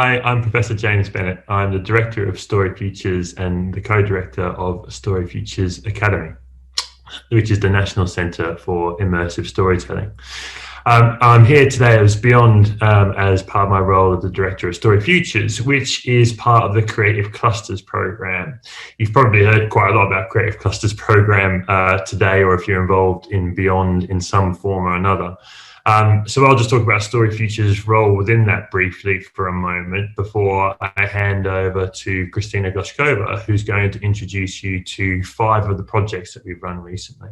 Hi, I'm Professor James Bennett. I'm the Director of StoryFutures and the Co-Director of StoryFutures Academy, which is the National Centre for Immersive Storytelling. I'm here today as as part of my role as the Director of StoryFutures, which is part of the Creative Clusters Programme. You've probably heard quite a lot about Creative Clusters Programme today, or if you're involved in Beyond in some form or another. So I'll just talk about StoryFutures' role within that briefly for a moment before I hand over to Kristina Gloshkova, who's going to introduce you to 5 of the projects that we've run recently.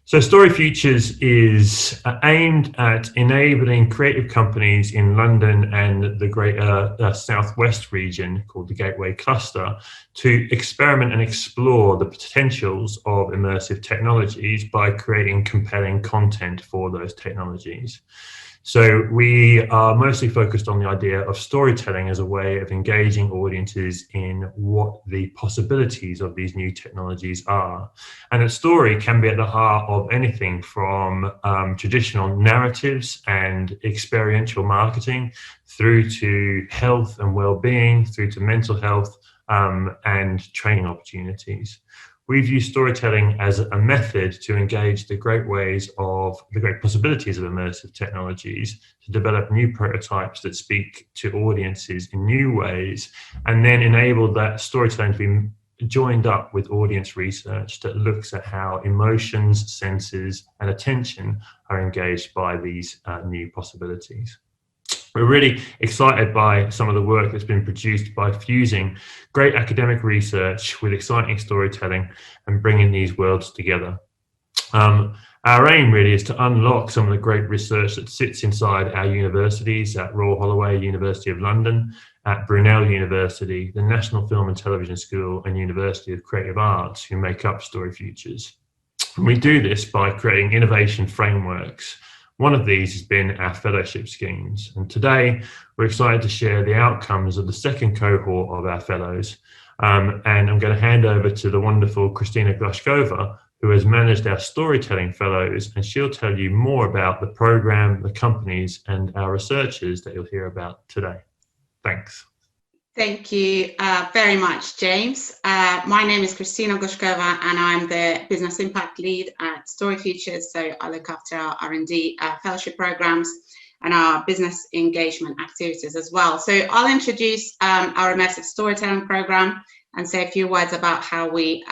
So StoryFutures is aimed at enabling creative companies in London and the greater southwest region, called the Gateway Cluster, to experiment and explore the potentials of immersive technologies by creating compelling content for those technologies. So we are mostly focused on the idea of storytelling as a way of engaging audiences in what the possibilities of these new technologies are. And a story can be at the heart of anything from traditional narratives and experiential marketing through to health and well-being, through to mental health and training opportunities. We view storytelling as a method to engage the great possibilities of immersive technologies, to develop new prototypes that speak to audiences in new ways, and then enable that storytelling to be joined up with audience research that looks at how emotions, senses, and attention are engaged by these new possibilities. We're really excited by some of the work that's been produced by fusing great academic research with exciting storytelling and bringing these worlds together. Our aim really is to unlock some of the great research that sits inside our universities at Royal Holloway, University of London, at Brunel University, the National Film and Television School and University of Creative Arts, who make up StoryFutures. And we do this by creating innovation frameworks. One of these has been our fellowship schemes, and today we're excited to share the outcomes of the second cohort of our fellows. And I'm going to hand over to the wonderful Kristina Gloshkova, who has managed our storytelling fellows, and she'll tell you more about the program, the companies, and our researchers that you'll hear about today. Thanks. Thank you very much, James. My name is Kristina Gloshkova, and I'm the Business Impact Lead at StoryFutures. So I look after our R&D fellowship programs and our business engagement activities as well. So I'll introduce our immersive storytelling program and say a few words about how we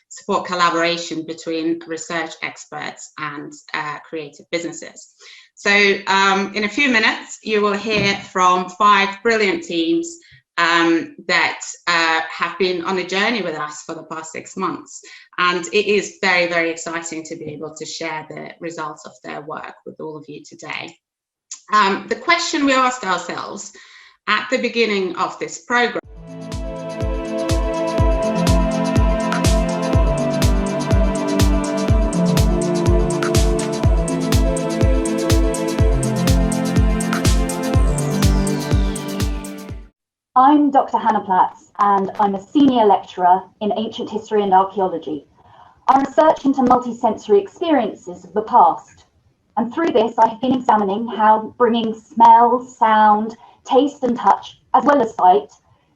support collaboration between research experts and creative businesses. So in a few minutes, you will hear from 5 brilliant teams that have been on a journey with us for the past 6 months. And it is very, very exciting to be able to share the results of their work with all of you today. The question we asked ourselves at the beginning of this program: I'm Dr. Hannah Platts, and I'm a senior lecturer in ancient history and archaeology. I research into multisensory experiences of the past, and through this I have been examining how bringing smell, sound, taste and touch, as well as sight,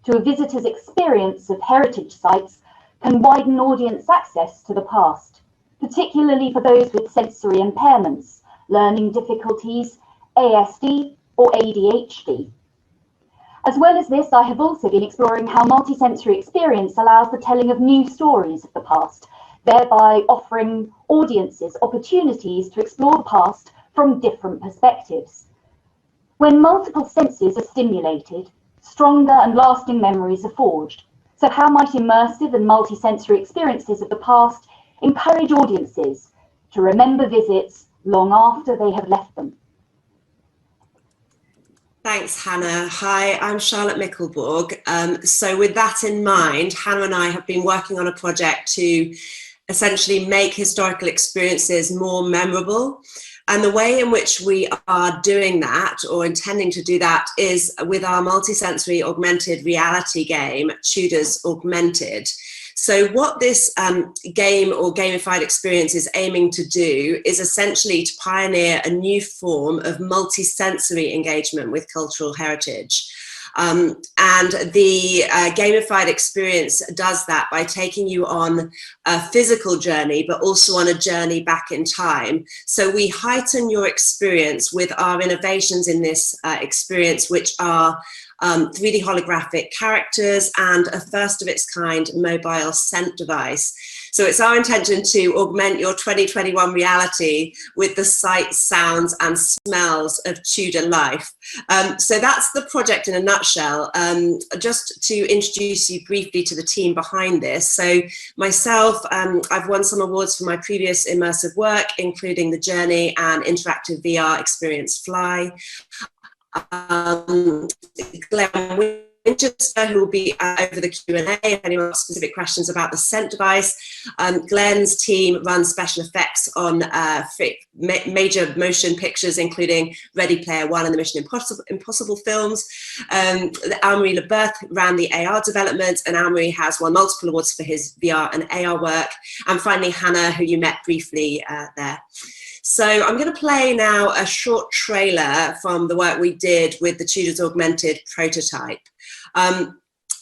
to a visitor's experience of heritage sites can widen audience access to the past, particularly for those with sensory impairments, learning difficulties, ASD or ADHD. As well as this, I have also been exploring how multisensory experience allows the telling of new stories of the past, thereby offering audiences opportunities to explore the past from different perspectives. When multiple senses are stimulated, stronger and lasting memories are forged. So how might immersive and multisensory experiences of the past encourage audiences to remember visits long after they have left them? Thanks, Hannah. Hi, I'm Charlotte Mickelborg. So with that in mind, Hannah and I have been working on a project to essentially make historical experiences more memorable. And the way in which we are doing that, or intending to do that, is with our multisensory augmented reality game, Tudors Augmented. So what this game or gamified experience is aiming to do is essentially to pioneer a new form of multi-sensory engagement with cultural heritage. And the gamified experience does that by taking you on a physical journey, but also on a journey back in time. So we heighten your experience with our innovations in this experience, which are 3D holographic characters and a first of its kind mobile scent device. So it's our intention to augment your 2021 reality with the sights, sounds and smells of Tudor life. So that's the project in a nutshell. Just to introduce you briefly to the team behind this. So myself, I've won some awards for my previous immersive work, including the Journey and interactive VR experience Fly. Glenn Winchester, who will be over the Q&A if anyone has specific questions about the scent device. Glenn's team runs special effects on major motion pictures, including Ready Player One and the Mission Impossible films. Anne-Marie Leberth ran the AR development, and Anne-Marie has won multiple awards for his VR and AR work. And finally, Hannah, who you met briefly there. So I'm going to play now a short trailer from the work we did with the Tudors augmented prototype.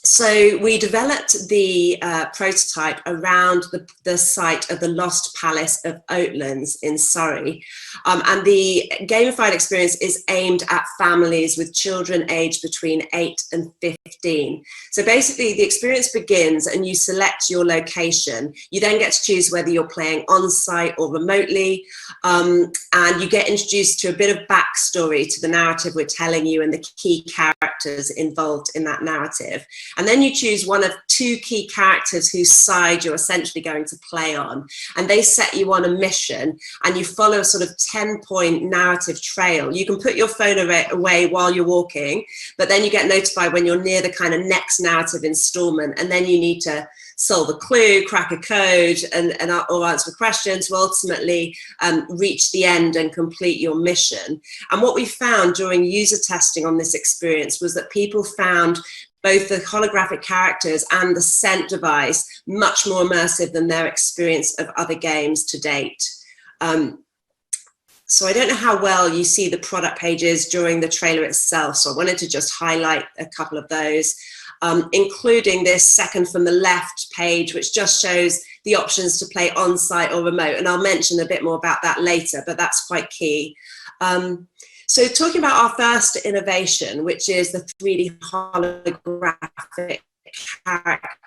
So we developed the prototype around the site of the Lost Palace of Oatlands in Surrey. And the gamified experience is aimed at families with children aged between 8 and 15. So basically the experience begins and you select your location. You then get to choose whether you're playing on site or remotely. And you get introduced to a bit of backstory to the narrative we're telling you and the key characters involved in that narrative. And then you choose one of 2 key characters whose side you're essentially going to play on. And they set you on a mission and you follow a sort of 10-point narrative trail. You can put your phone away while you're walking, but then you get notified when you're near the kind of next narrative installment. And then you need to solve a clue, crack a code, or answer questions to ultimately reach the end and complete your mission. And what we found during user testing on this experience was that people found both the holographic characters and the scent device much more immersive than their experience of other games to date. So I don't know how well you see the product pages during the trailer itself, so I wanted to just highlight a couple of those, including this second from the left page, which just shows the options to play on-site or remote, and I'll mention a bit more about that later, but that's quite key. So talking about our first innovation, which is the 3D holographic characters.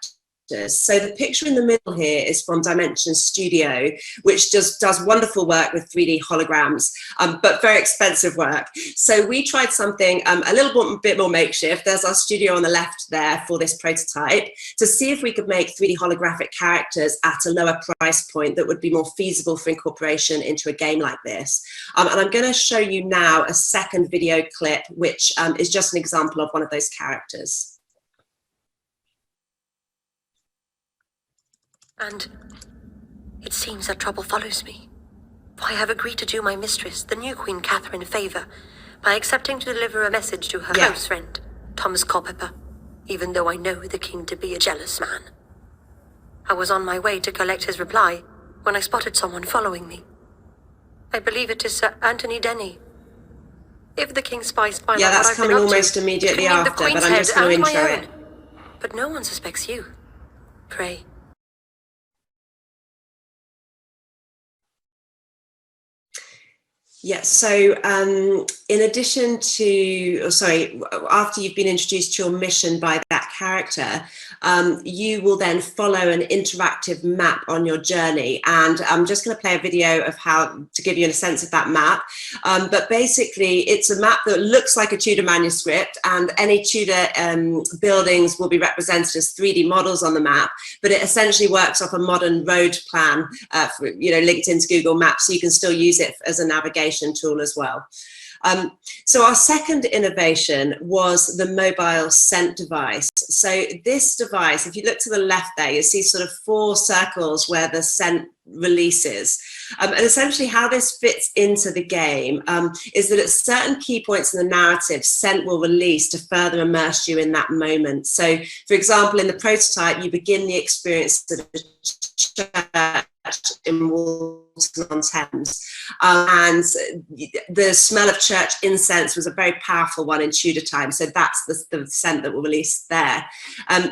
So the picture in the middle here is from Dimension Studio, which just does wonderful work with 3D holograms, but very expensive work. So we tried something a little bit more makeshift. There's our studio on the left there for this prototype, to see if we could make 3D holographic characters at a lower price point that would be more feasible for incorporation into a game like this. And I'm going to show you now a second video clip, which is just an example of one of those characters. And it seems that trouble follows me, for I have agreed to do my mistress, the new Queen Catherine, a favour by accepting to deliver a message to her house friend, Thomas Culpeper, even though I know the king to be a jealous man. I was on my way to collect his reply when I spotted someone following me. I believe it is Sir Anthony Denny. If the king's spies find out what I've been up to, coming almost immediately after, but I'm just going to intro it. But no one suspects you. Pray. Yes, so in addition to, after you've been introduced to your mission by that character, you will then follow an interactive map on your journey. And I'm just going to play a video of how to give you a sense of that map. But basically, it's a map that looks like a Tudor manuscript, and any Tudor buildings will be represented as 3D models on the map. But it essentially works off a modern road plan, linked into Google Maps, so you can still use it as a navigation tool as well. So our second innovation was the mobile scent device. So this device, if you look to the left there, you see sort of 4 circles where the scent releases. And essentially how this fits into the game is that at certain key points in the narrative, scent will release to further immerse you in that moment. So, for example, in the prototype, you begin the experience at a church in Walton-on-Thames, and the smell of church incense was a very powerful one in Tudor time, so that's the scent that will release there.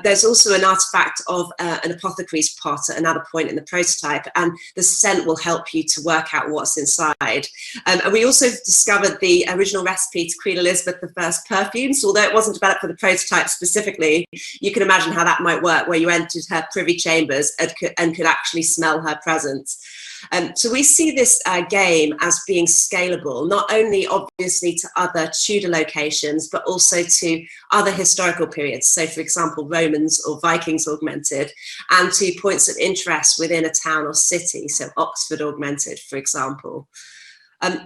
There's also an artifact of an apothecary's pot at another point in the prototype, and the scent will help you to work out what's inside. And we also discovered the original recipe to Queen Elizabeth I's perfumes. Although it wasn't developed for the prototype specifically, you can imagine how that might work, where you entered her privy chambers and could actually smell her presence. So we see this game as being scalable, not only obviously to other Tudor locations, but also to other historical periods. So for example, Romans or Vikings augmented, and to points of interest within a town or city. So Oxford augmented, for example.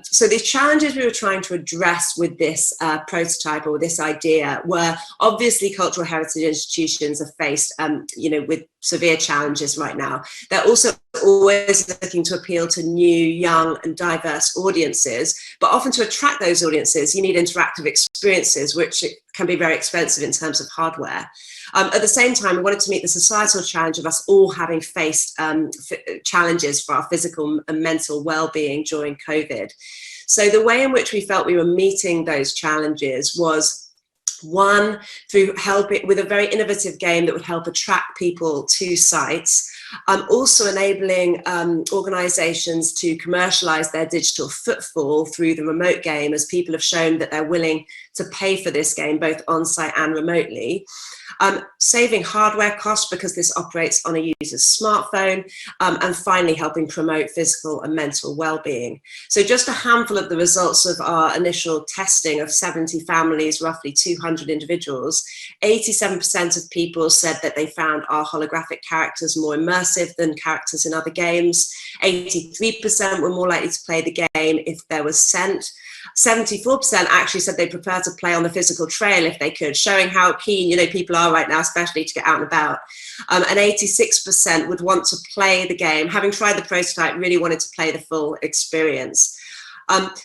So the challenges we were trying to address with this prototype or this idea were obviously cultural heritage institutions are faced, with severe challenges right now. They're also always looking to appeal to new, young and diverse audiences, but often to attract those audiences, you need interactive experiences, which can be very expensive in terms of hardware. At the same time, we wanted to meet the societal challenge of us all having faced challenges for our physical and mental well-being during COVID. So the way in which we felt we were meeting those challenges was, one, through helping with a very innovative game that would help attract people to sites, also enabling organizations to commercialize their digital footfall through the remote game, as people have shown that they're willing to pay for this game both on-site and remotely. Saving hardware costs because this operates on a user's smartphone, and finally helping promote physical and mental well-being. So just a handful of the results of our initial testing of 70 families, roughly 200 individuals. 87% of people said that they found our holographic characters more immersive than characters in other games. 83% were more likely to play the game if there was scent. 74% actually said they prefer to play on the physical trail if they could, showing how keen people are right now, especially to get out and about. And 86% would want to play the game. Having tried the prototype, really wanted to play the full experience.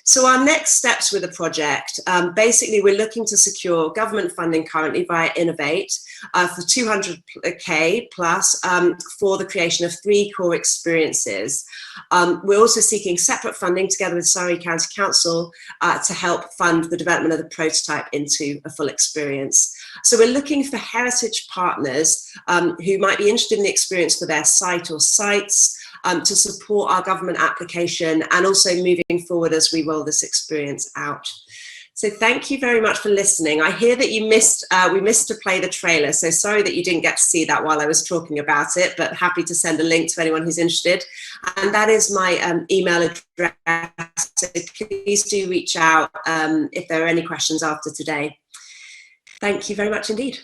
So our next steps with the project, basically we're looking to secure government funding currently via Innovate for 200k plus for the creation of 3 core experiences. We're also seeking separate funding together with Surrey County Council to help fund the development of the prototype into a full experience. So we're looking for heritage partners who might be interested in the experience for their site or sites, to support our government application and also moving forward as we roll this experience out. So thank you very much for listening. I hear that you missed, we missed to play the trailer, so sorry that you didn't get to see that while I was talking about it, but happy to send a link to anyone who's interested. And that is my email address, so please do reach out if there are any questions after today. Thank you very much indeed.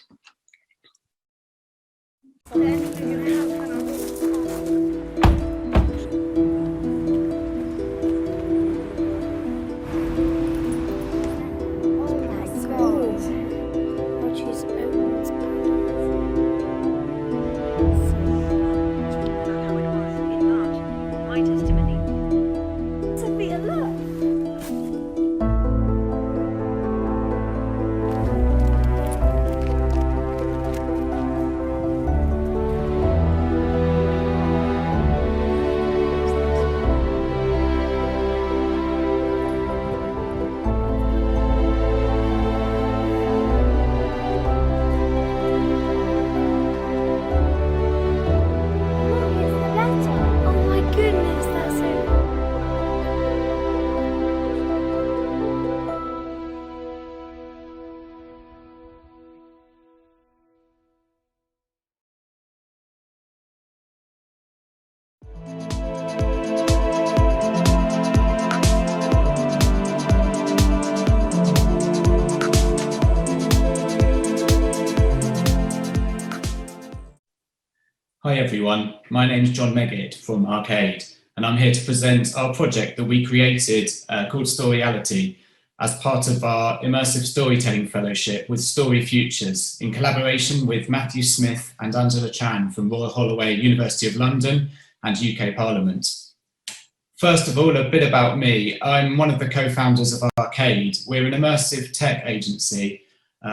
Hi everyone, my name is John Meggitt from Arcade, and I'm here to present our project that we created called Storyality. as part of our Immersive Storytelling Fellowship with StoryFutures in collaboration with Matthew Smith and Angela Chan from Royal Holloway, University of London and UK Parliament. First of all, a bit about me. I'm one of the co-founders of Arcade. We're an immersive tech agency,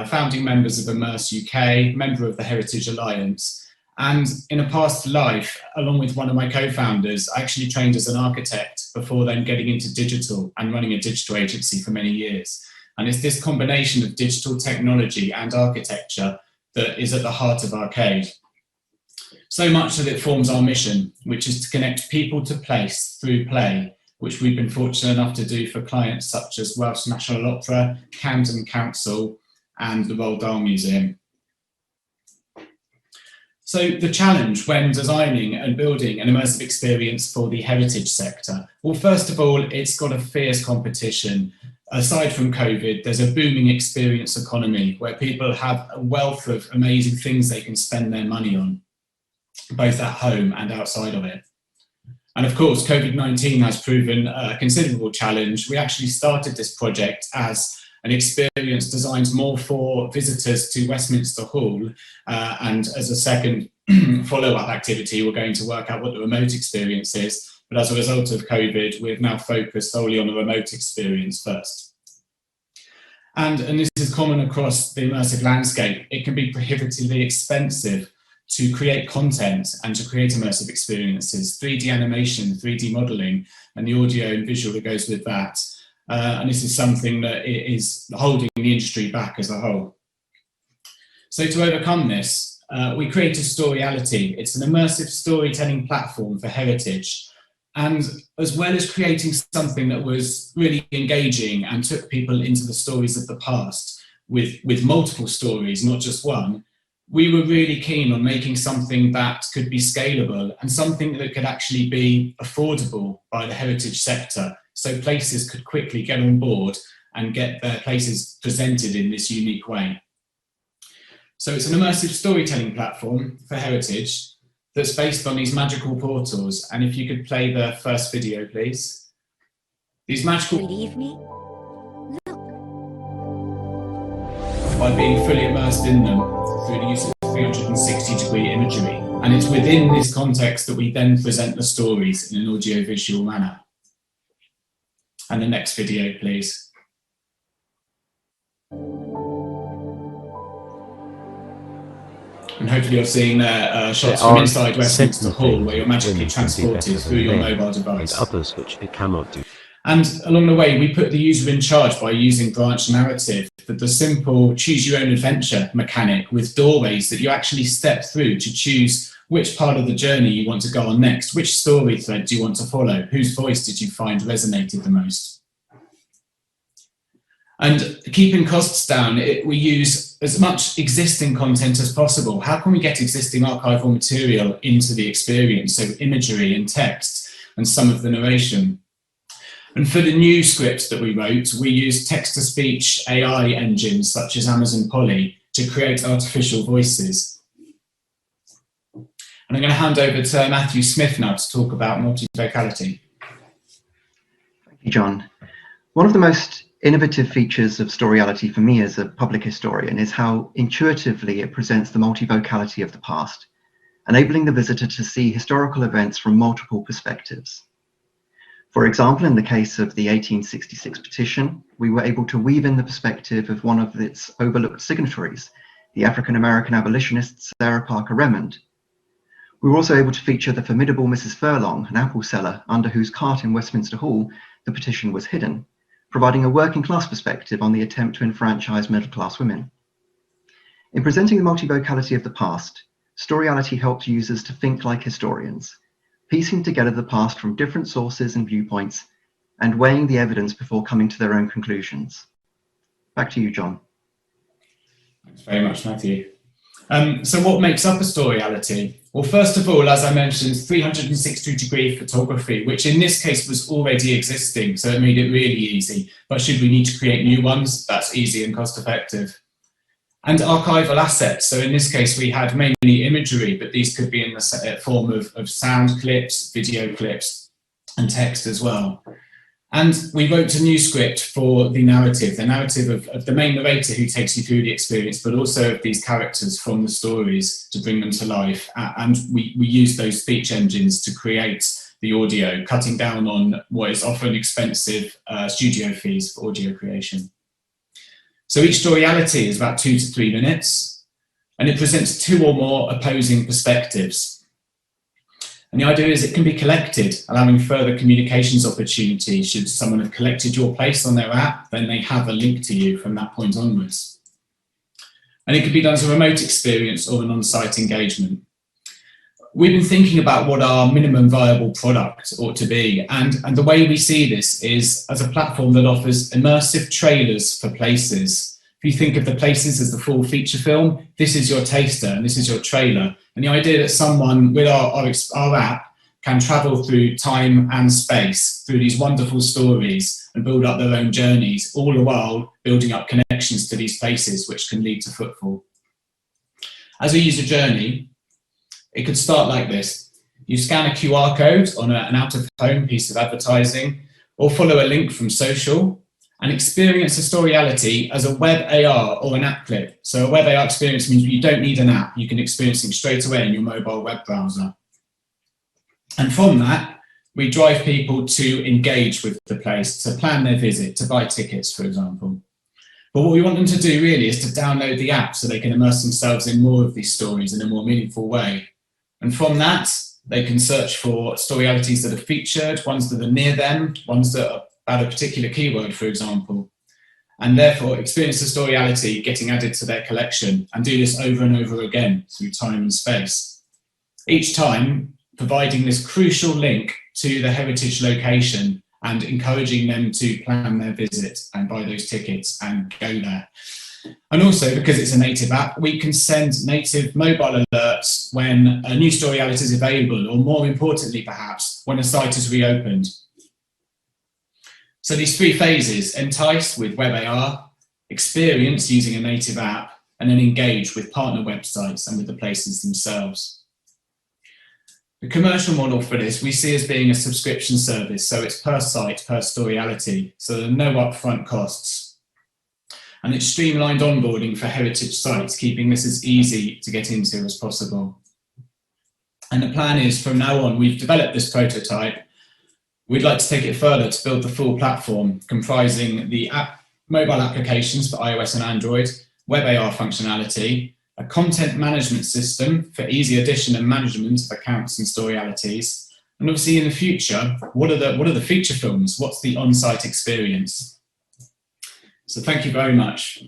founding members of Immerse UK, member of the Heritage Alliance. And in a past life, along with one of my co-founders, I actually trained as an architect before then getting into digital and running a digital agency for many years. And it's this combination of digital technology and architecture that is at the heart of Arcade. So much that it forms our mission, which is to connect people to place through play, which we've been fortunate enough to do for clients such as Welsh National Opera, Camden Council, and the Roald Dahl Museum. So the challenge when designing and building an immersive experience for the heritage sector, well, first of all, it's got a fierce competition. Aside from COVID, there's a booming experience economy where people have a wealth of amazing things they can spend their money on, both at home and outside of it. And of course, COVID-19 has proven a considerable challenge. We actually started this project as an experience designed more for visitors to Westminster Hall. And as a second follow-up activity, we're going to work out what the remote experience is. But as a result of COVID, we've now focused solely on the remote experience first. And this is common across the immersive landscape. It can be prohibitively expensive to create content and to create immersive experiences, 3D animation, 3D modeling, and the audio and visual that goes with that. And this is something that is holding the industry back as a whole. So to overcome this, we created Storyality. It's an immersive storytelling platform for heritage. And as well as creating something that was really engaging and took people into the stories of the past with multiple stories, not just one, we were really keen on making something that could be scalable and something that could actually be affordable by the heritage sector, so places could quickly get on board and get their places presented in this unique way. So it's an immersive storytelling platform for heritage that's based on these magical portals. And if you could play the first video, please. These magical... Believe me? By being fully immersed in them through the use of 360-degree imagery. And it's within this context that we then present the stories in an audio-visual manner. And the next video, please. And hopefully you're seeing shots from inside Westminster Hall where you're magically transported through your mobile device. Others which it cannot do. And along the way, we put the user in charge by using branch narrative, the simple choose your own adventure mechanic with doorways that you actually step through to choose which part of the journey you want to go on next, which story thread do you want to follow, whose voice did you find resonated the most. And keeping costs down, we use as much existing content as possible. How can we get existing archival material into the experience? So imagery and text and some of the narration. And for the new scripts that we wrote, we used text-to-speech AI engines such as Amazon Polly to create artificial voices. And I'm going to hand over to Matthew Smith now to talk about multivocality. Thank you, John. One of the most innovative features of Storyality for me as a public historian is how intuitively it presents the multivocality of the past, enabling the visitor to see historical events from multiple perspectives. For example, in the case of the 1866 petition, we were able to weave in the perspective of one of its overlooked signatories, the African-American abolitionist Sarah Parker Remond. We were also able to feature the formidable Mrs. Furlong, an apple seller under whose cart in Westminster Hall the petition was hidden, providing a working class perspective on the attempt to enfranchise middle class women. In presenting the multivocality of the past, Storyality helps users to think like historians, piecing together the past from different sources and viewpoints, and weighing the evidence before coming to their own conclusions. Back to you, John. Thanks very much, Matthew. So what makes up a Storyality? Well, first of all, as I mentioned, 360-degree photography, which in this case was already existing, so it made it really easy. But should we need to create new ones, that's easy and cost-effective. And archival assets. So in this case, we had mainly imagery, but these could be in the form of sound clips, video clips, and text as well. And we wrote a new script for the narrative of the main narrator who takes you through the experience, but also of these characters from the stories to bring them to life. And we use those speech engines to create the audio, cutting down on what is often expensive studio fees for audio creation. So each storyality is about 2 to 3 minutes, and it presents 2 or more opposing perspectives. And the idea is it can be collected, allowing further communications opportunity. Should someone have collected your place on their app, then they have a link to you from that point onwards. And it could be done as a remote experience or an on-site engagement. We've been thinking about what our minimum viable product ought to be. And the way we see this is as a platform that offers immersive trailers for places. If you think of the places as the full feature film, this is your taster and this is your trailer. And the idea that someone with our app can travel through time and space, through these wonderful stories and build up their own journeys, all the while building up connections to these places, which can lead to footfall. As a user journey, it could start like this. You scan a QR code on an out-of-home piece of advertising, or follow a link from social, and experience a storyality as a web AR or an app clip. So a web AR experience means you don't need an app. You can experience it straight away in your mobile web browser. And from that, we drive people to engage with the place, to plan their visit, to buy tickets, for example. But what we want them to do really is to download the app so they can immerse themselves in more of these stories in a more meaningful way. And from that, they can search for storyalities that are featured, ones that are near them, ones that are about a particular keyword, for example, and therefore experience the storyality getting added to their collection and do this over and over again through time and space. Each time providing this crucial link to the heritage location and encouraging them to plan their visit and buy those tickets and go there. And also, because it's a native app, we can send native mobile alerts when a new storyality is available, or more importantly, perhaps, when a site is reopened. So these 3 phases: entice with web AR, experience using a native app, and then engage with partner websites and with the places themselves. The commercial model for this we see as being a subscription service, so it's per site, per storyality, so there are no upfront costs. And it's streamlined onboarding for heritage sites, keeping this as easy to get into as possible. And the plan is, from now on, we've developed this prototype. We'd like to take it further to build the full platform, comprising the mobile applications for iOS and Android, web AR functionality, a content management system for easy addition and management of accounts and storyalities, and obviously in the future, what are the feature films? What's the on-site experience? So thank you very much.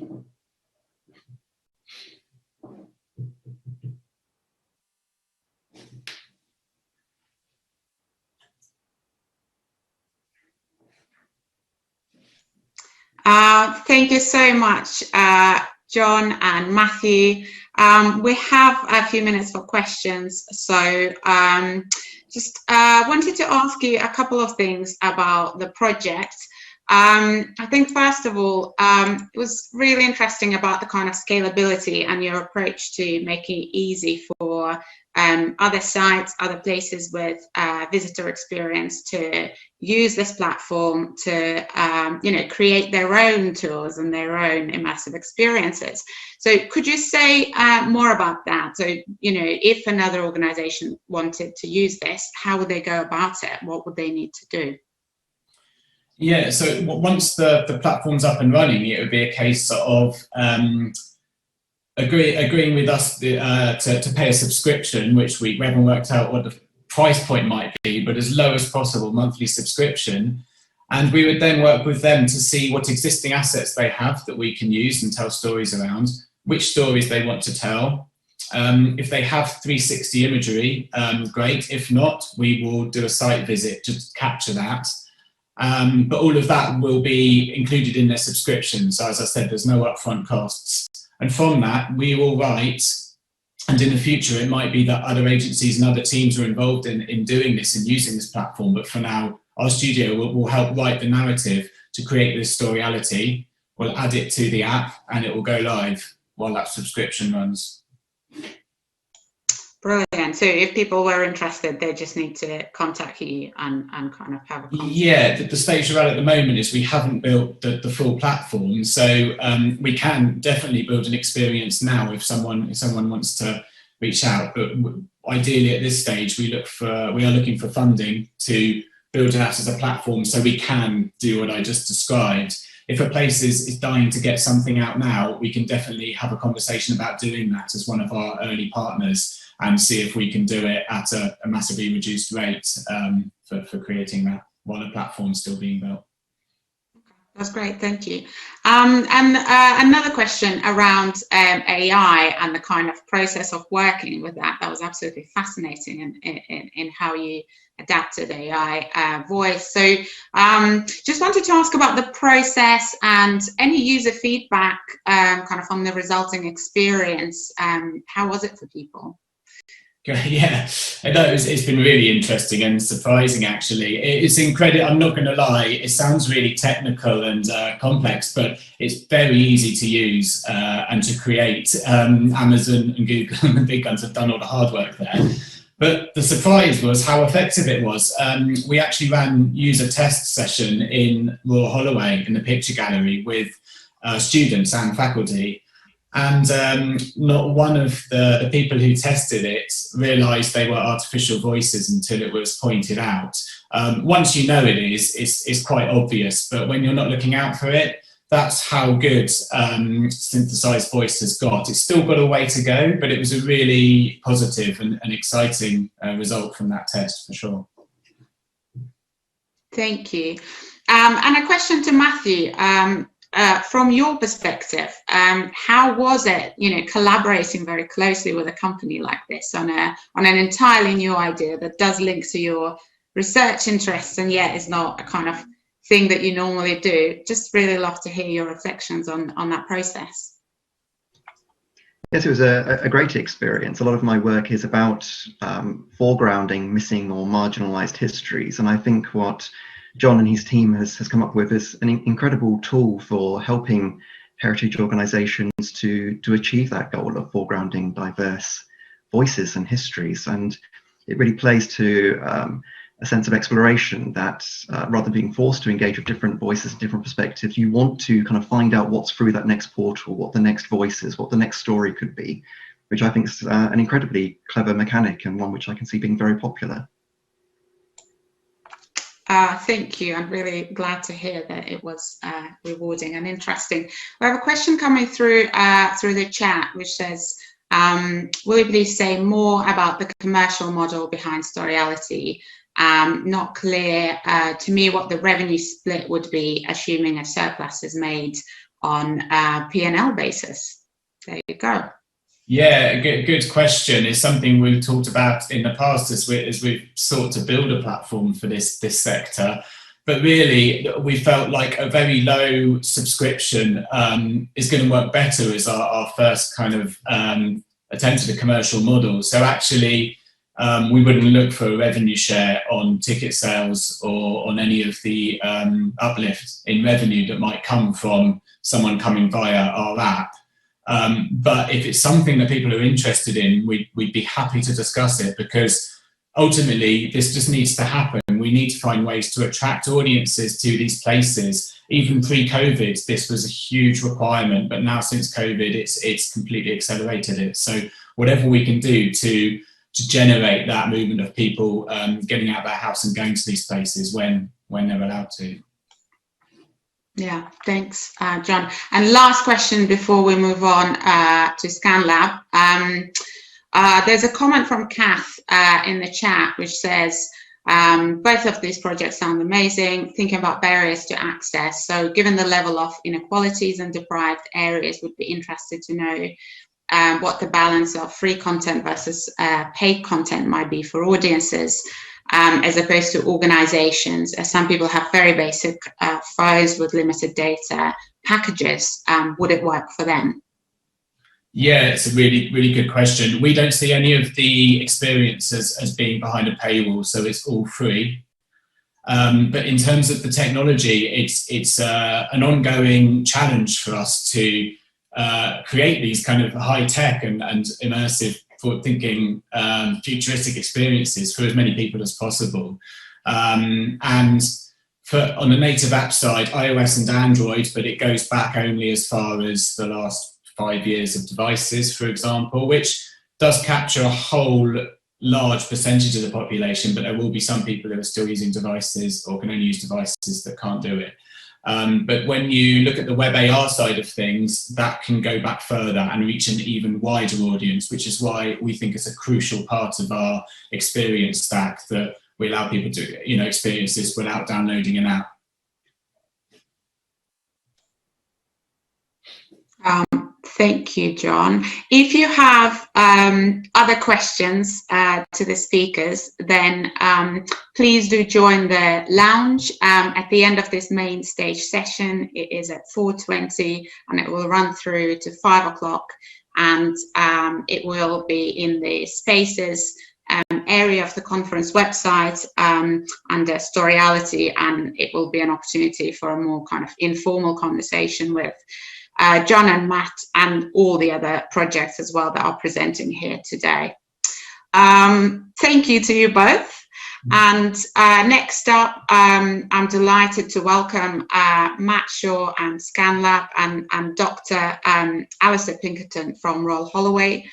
Thank you so much, John and Matthew. We have a few minutes for questions, so just wanted to ask you a couple of things about the project. I think first of all, it was really interesting about the kind of scalability and your approach to making it easy for other sites, other places with visitor experience to use this platform to create their own tools and their own immersive experiences. So could you say more about that? So, if another organization wanted to use this, how would they go about it? What would they need to do? Yeah, so once the platform's up and running, it would be a case of agreeing with us to pay a subscription, which we haven't worked out what the price point might be, but as low as possible monthly subscription. And we would then work with them to see what existing assets they have that we can use and tell stories around, which stories they want to tell. If they have 360 imagery, great. If not, we will do a site visit to capture that. But all of that will be included in their subscription. So as I said, there's no upfront costs. And from that, we will write, and in the future, it might be that other agencies and other teams are involved in doing this and using this platform. But for now, our studio will help write the narrative to create this storyality. We'll add it to the app and it will go live while that subscription runs. Brilliant. So if people were interested, they just need to contact you and kind of have a conversation. Yeah, the stage we're at the moment is we haven't built the full platform, so we can definitely build an experience now if someone wants to reach out. But ideally at this stage, we are looking for funding to build it out as a platform so we can do what I just described. If a place is dying to get something out now, we can definitely have a conversation about doing that as one of our early partners and see if we can do it at a massively reduced rate for creating that while the platform's still being built. That's great, thank you. And another question around AI and the kind of process of working with that. That was absolutely fascinating in how you adapted AI voice. So just wanted to ask about the process and any user feedback kind of on the resulting experience. How was it for people? Yeah, no, it's been really interesting and surprising, actually. It's incredible. I'm not going to lie, it sounds really technical and complex, but it's very easy to use and to create. Amazon and Google and the big guns have done all the hard work there. But the surprise was how effective it was. We actually ran user test session in Royal Holloway in the picture gallery with students and faculty. And not one of the people who tested it realised they were artificial voices until it was pointed out. Once you know it is, it's quite obvious, but when you're not looking out for it, that's how good synthesized voice has got. It's still got a way to go, but it was a really positive and exciting result from that test for sure. Thank you. And a question to Matthew. From your perspective, how was it, collaborating very closely with a company like this on an entirely new idea that does link to your research interests and yet is not a kind of thing that you normally do? Just really love to hear your reflections on that process. Yes, it was a great experience. A lot of my work is about foregrounding missing or marginalized histories, and I think what John and his team has come up with is an incredible tool for helping heritage organisations to achieve that goal of foregrounding diverse voices and histories. And it really plays to a sense of exploration that rather than being forced to engage with different voices and different perspectives, you want to kind of find out what's through that next portal, what the next voice is, what the next story could be, which I think is an incredibly clever mechanic and one which I can see being very popular. Thank you. I'm really glad to hear that it was rewarding and interesting. We have a question coming through the chat, which says, will you please say more about the commercial model behind Storyality? Not clear to me what the revenue split would be, assuming a surplus is made on a P&L basis. There you go. Yeah, good question. It's something we've talked about in the past as we've sought to build a platform for this sector. But really, we felt like a very low subscription is going to work better as our first kind of attempt at a commercial model. So actually, we wouldn't look for a revenue share on ticket sales or on any of the uplift in revenue that might come from someone coming via our app. But if it's something that people are interested in, we'd be happy to discuss it, because ultimately this just needs to happen. We need to find ways to attract audiences to these places. Even pre-COVID, this was a huge requirement, but now since COVID, it's completely accelerated it. So whatever we can do to generate that movement of people getting out of their house and going to these places when they're allowed to. Yeah, thanks, John. And last question before we move on to ScanLab. There's a comment from Kath in the chat which says, both of these projects sound amazing, thinking about barriers to access. So given the level of inequalities and deprived areas, would be interested to know what the balance of free content versus paid content might be for audiences. As opposed to organizations, as some people have very basic phones with limited data packages. Would it work for them? Yeah, it's a really, really good question. We don't see any of the experiences as being behind a paywall, so it's all free. But in terms of the technology, it's an ongoing challenge for us to create these kind of high-tech and immersive thinking futuristic experiences for as many people as possible. And on the native app side, iOS and Android, but it goes back only as far as the last 5 years of devices, for example, which does capture a whole large percentage of the population, but there will be some people who are still using devices or can only use devices that can't do it. But when you look at the web AR side of things, that can go back further and reach an even wider audience, which is why we think it's a crucial part of our experience stack that we allow people to experience this without downloading an app. Thank you, John. If you have other questions to the speakers, then please do join the lounge at the end of this main stage session. It is at 4:20 and it will run through to 5 o'clock, and it will be in the spaces area of the conference website under Storyality, and it will be an opportunity for a more kind of informal conversation with John and Matt and all the other projects as well that are presenting here today. Thank you to you both. And next up, I'm delighted to welcome Matt Shaw and ScanLab and Dr. Alistair Pinkerton from Royal Holloway,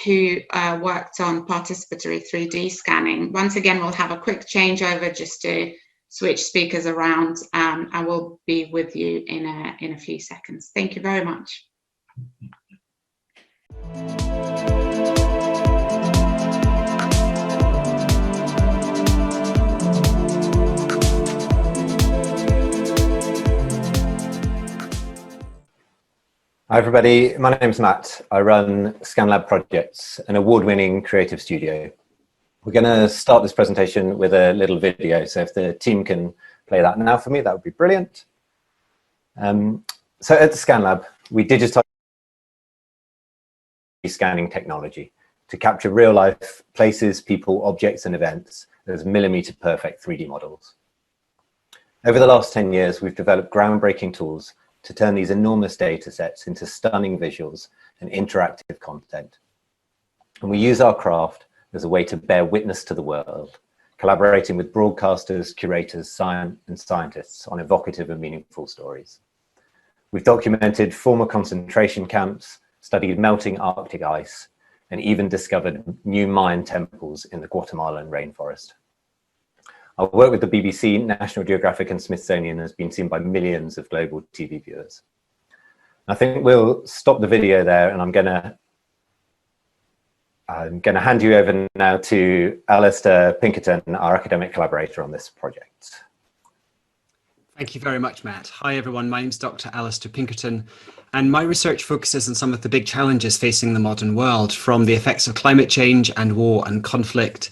who worked on participatory 3D scanning. Once again, we'll have a quick changeover just to switch speakers around. I will be with you in a few seconds. Thank you very much. Hi everybody, my name's Matt. I run ScanLab Projects, an award-winning creative studio. We're going to start this presentation with a little video, so if the team can play that now for me, that would be brilliant. So at the ScanLab, we digitize scanning technology to capture real-life places, people, objects and events as millimeter-perfect 3D models. Over the last 10 years, we've developed groundbreaking tools to turn these enormous data sets into stunning visuals and interactive content. And we use our craft as a way to bear witness to the world, collaborating with broadcasters, curators, and scientists on evocative and meaningful stories. We've documented former concentration camps, studied melting Arctic ice, and even discovered new Mayan temples in the Guatemalan rainforest. Our work with the BBC, National Geographic and Smithsonian has been seen by millions of global TV viewers. I think we'll stop the video there, and I'm gonna hand you over now to Alistair Pinkerton, our academic collaborator on this project. Thank you very much, Matt. Hi everyone, my name is Dr. Alistair Pinkerton, and my research focuses on some of the big challenges facing the modern world, from the effects of climate change and war and conflict,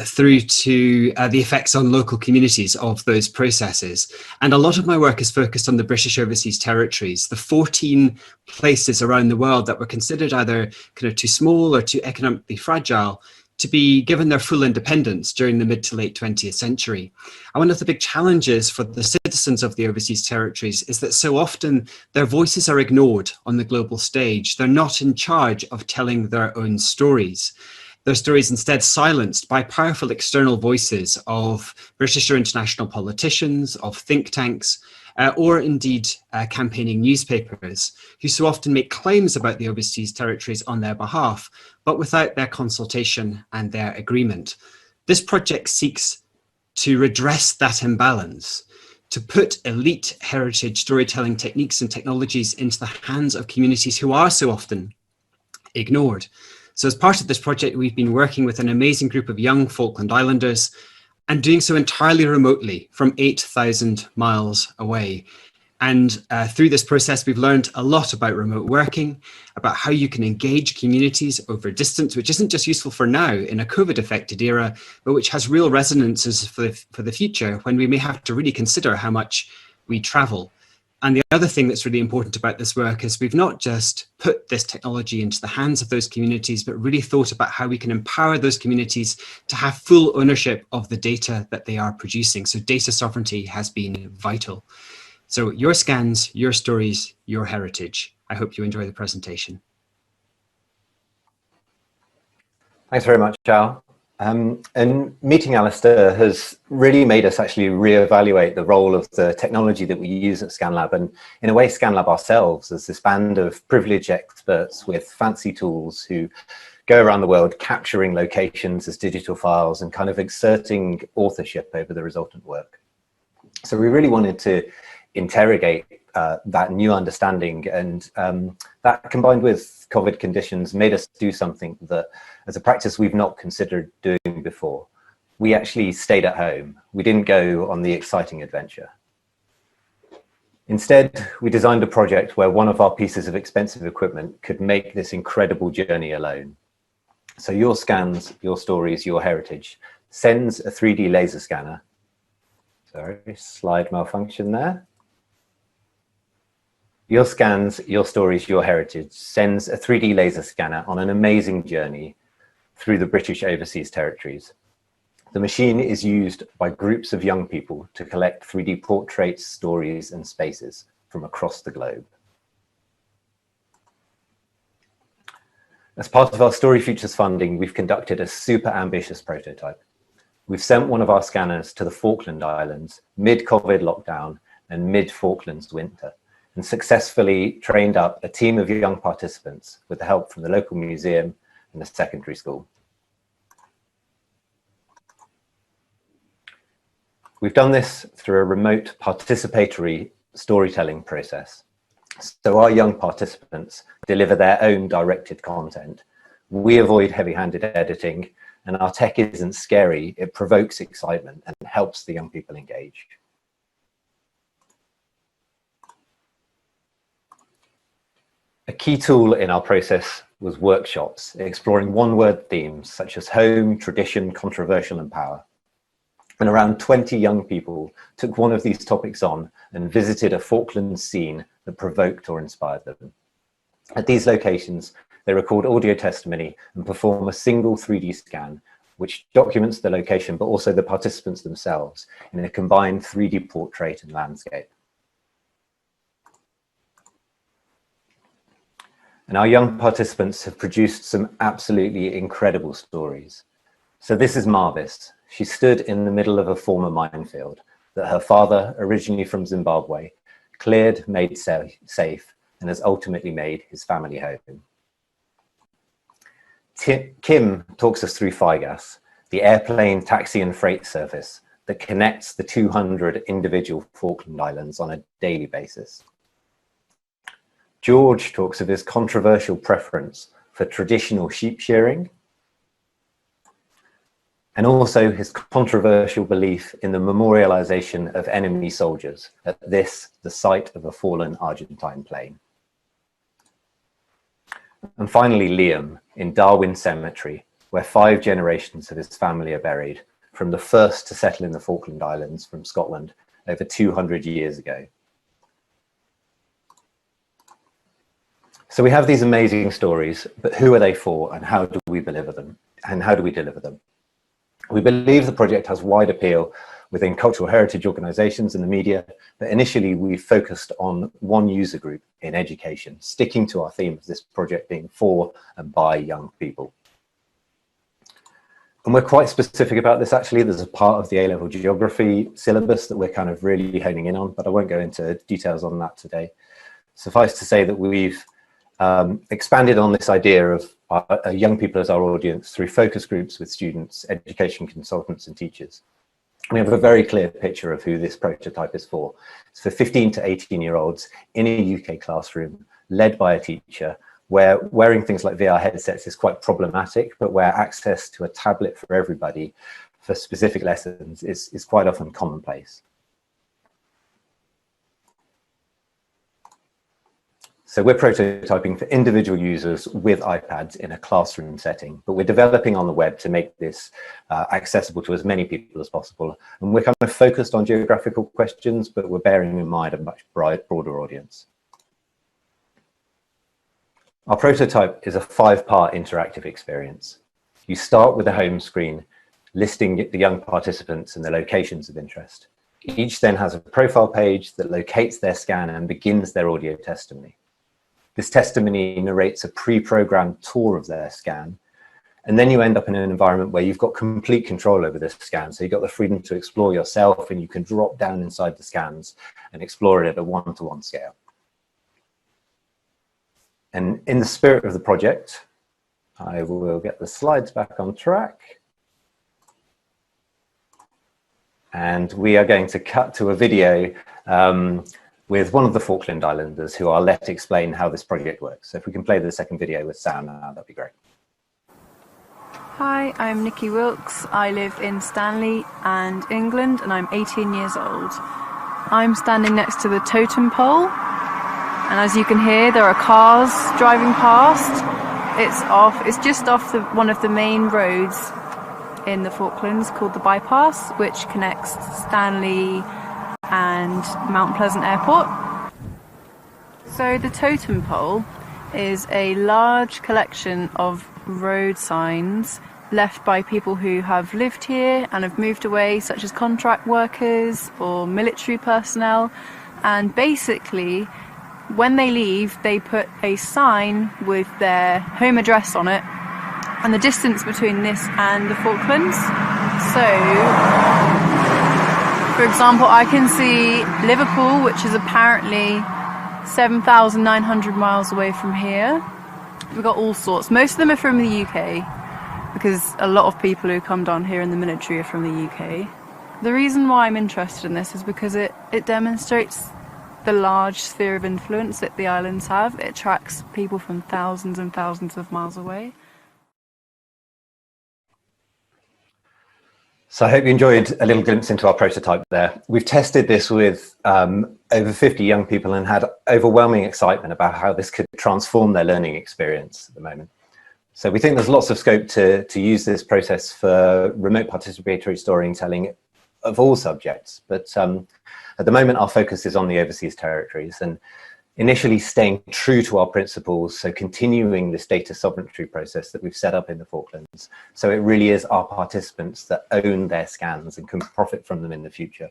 through to the effects on local communities of those processes. And a lot of my work is focused on the British Overseas Territories, the 14 places around the world that were considered either kind of too small or too economically fragile to be given their full independence during the mid to late 20th century. And one of the big challenges for the citizens of the overseas territories is that so often their voices are ignored on the global stage. They're not in charge of telling their own stories. Their stories instead silenced by powerful external voices of British or international politicians, of think tanks, or indeed campaigning newspapers, who so often make claims about the overseas territories on their behalf, but without their consultation and their agreement. This project seeks to redress that imbalance, to put elite heritage storytelling techniques and technologies into the hands of communities who are so often ignored. So as part of this project, we've been working with an amazing group of young Falkland Islanders, and doing so entirely remotely from 8,000 miles away. And through this process, we've learned a lot about remote working, about how you can engage communities over distance, which isn't just useful for now in a COVID-affected era, but which has real resonances for the future, when we may have to really consider how much we travel. And the other thing that's really important about this work is we've not just put this technology into the hands of those communities, but really thought about how we can empower those communities to have full ownership of the data that they are producing. So data sovereignty has been vital. So your scans, your stories, your heritage. I hope you enjoy the presentation. Thanks very much, Al. And meeting Alistair has really made us actually reevaluate the role of the technology that we use at ScanLab, and in a way ScanLab ourselves as this band of privileged experts with fancy tools who go around the world capturing locations as digital files and kind of exerting authorship over the resultant work. So we really wanted to interrogate that new understanding, and that combined with COVID conditions made us do something that as a practice we've not considered doing before. We actually stayed at home. We didn't go on the exciting adventure. Instead, we designed a project where one of our pieces of expensive equipment could make this incredible journey alone. So your scans, your stories, your heritage sends a 3D laser scanner. Sorry, slide malfunction there. Your scans, your stories, your heritage sends a 3D laser scanner on an amazing journey through the British overseas territories. The machine is used by groups of young people to collect 3D portraits, stories, and spaces from across the globe. As part of our StoryFutures funding, we've conducted a super ambitious prototype. We've sent one of our scanners to the Falkland Islands, mid-COVID lockdown and mid-Falklands winter, and successfully trained up a team of young participants with the help from the local museum and the secondary school. We've done this through a remote participatory storytelling process. So our young participants deliver their own directed content. We avoid heavy-handed editing, and our tech isn't scary. It provokes excitement and helps the young people engage. A key tool in our process was workshops, exploring one-word themes such as home, tradition, controversial, and power. And around 20 young people took one of these topics on and visited a Falklands scene that provoked or inspired them. At these locations, they record audio testimony and perform a single 3D scan, which documents the location, but also the participants themselves in a combined 3D portrait and landscape. And our young participants have produced some absolutely incredible stories. So this is Marvis. She stood in the middle of a former minefield that her father, originally from Zimbabwe, cleared, made safe, and has ultimately made his family home. Kim talks us through FIGAS, the airplane, taxi and freight service that connects the 200 individual Falkland Islands on a daily basis. George talks of his controversial preference for traditional sheep shearing, and also his controversial belief in the memorialization of enemy soldiers at this, the site of a fallen Argentine plane. And finally, Liam in Darwin Cemetery, where 5 generations of his family are buried, from the first to settle in the Falkland Islands from Scotland over 200 years ago. So we have these amazing stories, but who are they for and how do we deliver them? We believe the project has wide appeal within cultural heritage organisations and the media, but initially we focused on one user group in education, sticking to our theme of this project being for and by young people. And we're quite specific about this actually. There's a part of the A-level geography syllabus that we're kind of really honing in on, but I won't go into details on that today. Suffice to say that we've expanded on this idea of young people as our audience through focus groups with students, education consultants and teachers. We have a very clear picture of who this prototype is for. It's for 15 to 18-year-olds in a UK classroom, led by a teacher, where wearing things like VR headsets is quite problematic, but where access to a tablet for everybody for specific lessons is quite often commonplace. So we're prototyping for individual users with iPads in a classroom setting, but we're developing on the web to make this accessible to as many people as possible. And we're kind of focused on geographical questions, but we're bearing in mind a much broader audience. Our prototype is a 5-part interactive experience. You start with a home screen listing the young participants and the locations of interest. Each then has a profile page that locates their scan and begins their audio testimony. This testimony narrates a pre-programmed tour of their scan, And then you end up in an environment where you've got complete control over this scan. So you've got the freedom to explore yourself, and you can drop down inside the scans and explore it at a one-to-one scale. And in the spirit of the project, I will get the slides back on track. And we are going to cut to a video with one of the Falkland Islanders who I'll let explain how this project works. So if we can play the second video with sound now, that'd be great. Hi, I'm Nikki Wilkes. I live in Stanley and England, and I'm 18 years old. I'm standing next to the totem pole, and as you can hear, there are cars driving past. It's just off one of the main roads in the Falklands called the Bypass, which connects Stanley and Mount Pleasant Airport. So the totem pole is a large collection of road signs left by people who have lived here and have moved away, such as contract workers or military personnel. And basically, when they leave, they put a sign with their home address on it and the distance between this and the Falklands. So, for example, I can see Liverpool, which is apparently 7,900 miles away from here. We've got all sorts. Most of them are from the UK, because a lot of people who come down here in the military are from the UK. The reason why I'm interested in this is because it demonstrates the large sphere of influence that the islands have. It attracts people from thousands and thousands of miles away. So I hope you enjoyed a little glimpse into our prototype there. We've tested this with over 50 young people and had overwhelming excitement about how this could transform their learning experience at the moment. So we think there's lots of scope to use this process for remote participatory storytelling of all subjects. But at the moment, our focus is on the overseas territories, and initially staying true to our principles, so continuing this data sovereignty process that we've set up in the Falklands. So it really is our participants that own their scans and can profit from them in the future.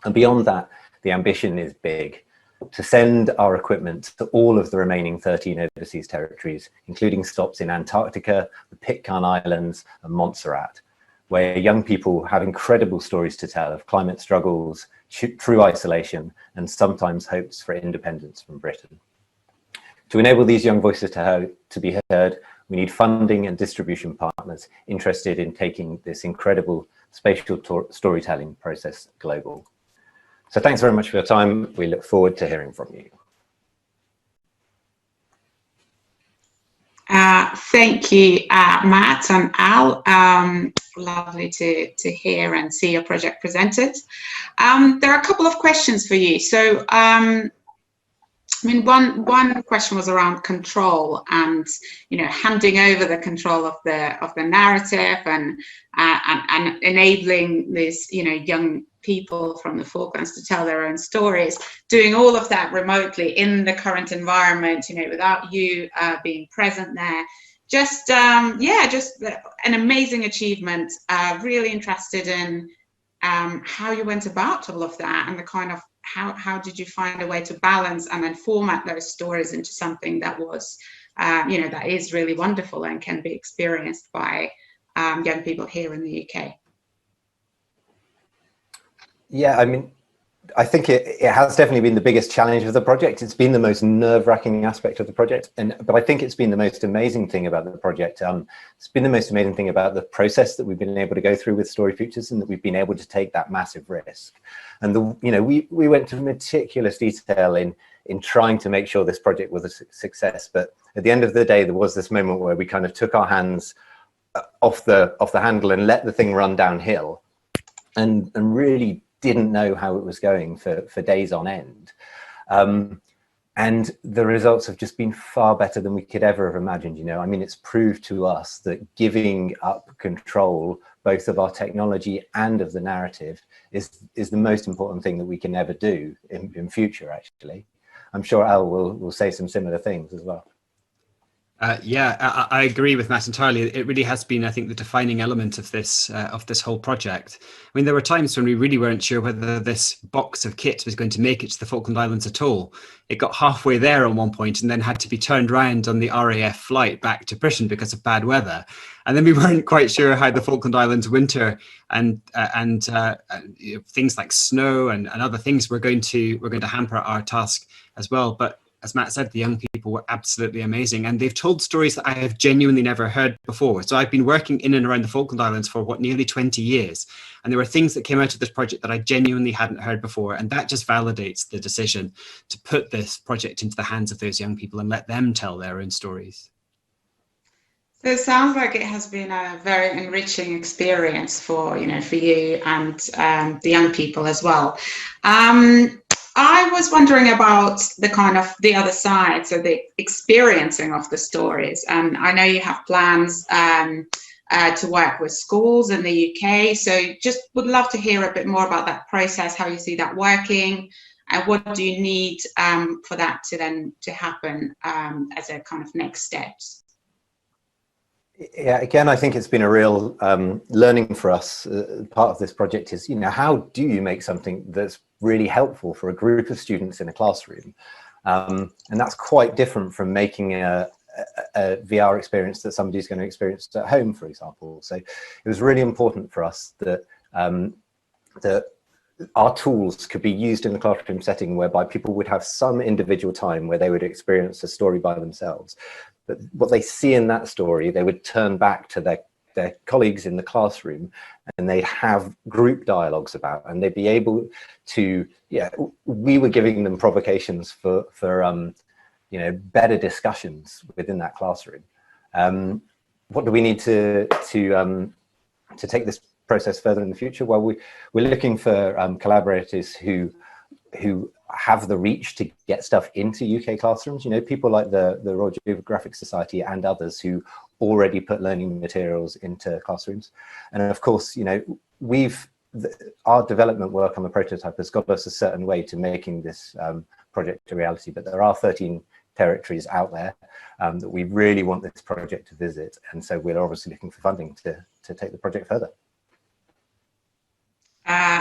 And beyond that, the ambition is big, to send our equipment to all of the remaining 13 overseas territories, including stops in Antarctica, the Pitcairn Islands and Montserrat, where young people have incredible stories to tell of climate struggles, true isolation, and sometimes hopes for independence from Britain. To enable these young voices to be heard, we need funding and distribution partners interested in taking this incredible spatial storytelling process global. So thanks very much for your time. We look forward to hearing from you. Thank you, Matt and Al. Lovely to hear and see your project presented. There are a couple of questions for you. So, I mean, one question was around control and, you know, handing over the control of the narrative and enabling this, you know, young people from the Falklands to tell their own stories, doing all of that remotely in the current environment, you know, without you being present there. Just just an amazing achievement. Really interested in how you went about all of that and the kind of how did you find a way to balance and then format those stories into something that was you know, that is really wonderful and can be experienced by young people here in the UK. Yeah, I mean, I think it has definitely been the biggest challenge of the project. It's been the most nerve-wracking aspect of the project, but I think it's been the most amazing thing about the project. It's been the most amazing thing about the process that we've been able to go through with StoryFutures, and that we've been able to take that massive risk. And you know, we went to meticulous detail in trying to make sure this project was a success. But at the end of the day, there was this moment where we kind of took our hands off the handle and let the thing run downhill, and really didn't know how it was going for days on end. And the results have just been far better than we could ever have imagined. You know, I mean, it's proved to us that giving up control, both of our technology and of the narrative, is the most important thing that we can ever do in future, actually. I'm sure Al will say some similar things as well. I agree with Matt entirely. It really has been, I think, the defining element of this whole project. I mean, there were times when we really weren't sure whether this box of kit was going to make it to the Falkland Islands at all. It got halfway there at one point and then had to be turned around on the RAF flight back to Britain because of bad weather. And then we weren't quite sure how the Falkland Islands winter and things like snow and other things were going to hamper our task as well. But as Matt said, the young people were absolutely amazing, and they've told stories that I have genuinely never heard before. So I've been working in and around the Falkland Islands for nearly 20 years, and there were things that came out of this project that I genuinely hadn't heard before, and that just validates the decision to put this project into the hands of those young people and let them tell their own stories. So it sounds like it has been a very enriching experience for you and the young people as well. I was wondering about the other side, so the experiencing of the stories. And I know you have plans to work with schools in the UK. So just would love to hear a bit more about that process, how you see that working, and what do you need for that to happen as a kind of next steps? Yeah, again, I think it's been a real learning for us. Part of this project is, how do you make something that's really helpful for a group of students in a classroom? And that's quite different from making a VR experience that somebody's going to experience at home, for example. So it was really important for us that that our tools could be used in a classroom setting whereby people would have some individual time where they would experience a story by themselves. But what they see in that story, they would turn back to their colleagues in the classroom and they'd have group dialogues about, and they'd be able to, we were giving them provocations for better discussions within that classroom. What do we need to take this process further in the future? Well, we're looking for collaborators who have the reach to get stuff into UK classrooms, people like the Royal Geographic Society and others who already put learning materials into classrooms. And of course, our development work on the prototype has got us a certain way to making this project a reality, but there are 13 territories out there that we really want this project to visit. And so we're obviously looking for funding to take the project further.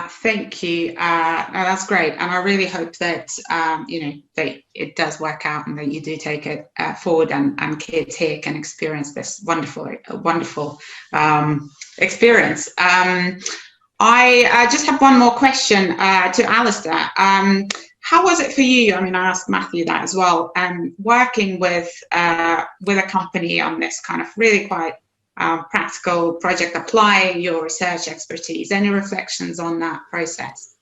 Thank you. No, that's great, and I really hope that that it does work out and that you do take it forward, and kids here can experience this wonderful experience. I just have one more question to Alistair. How was it for you? I mean, I asked Matthew that as well. Working with a company on this kind of really quite practical project, applying your research expertise. Any reflections on that process?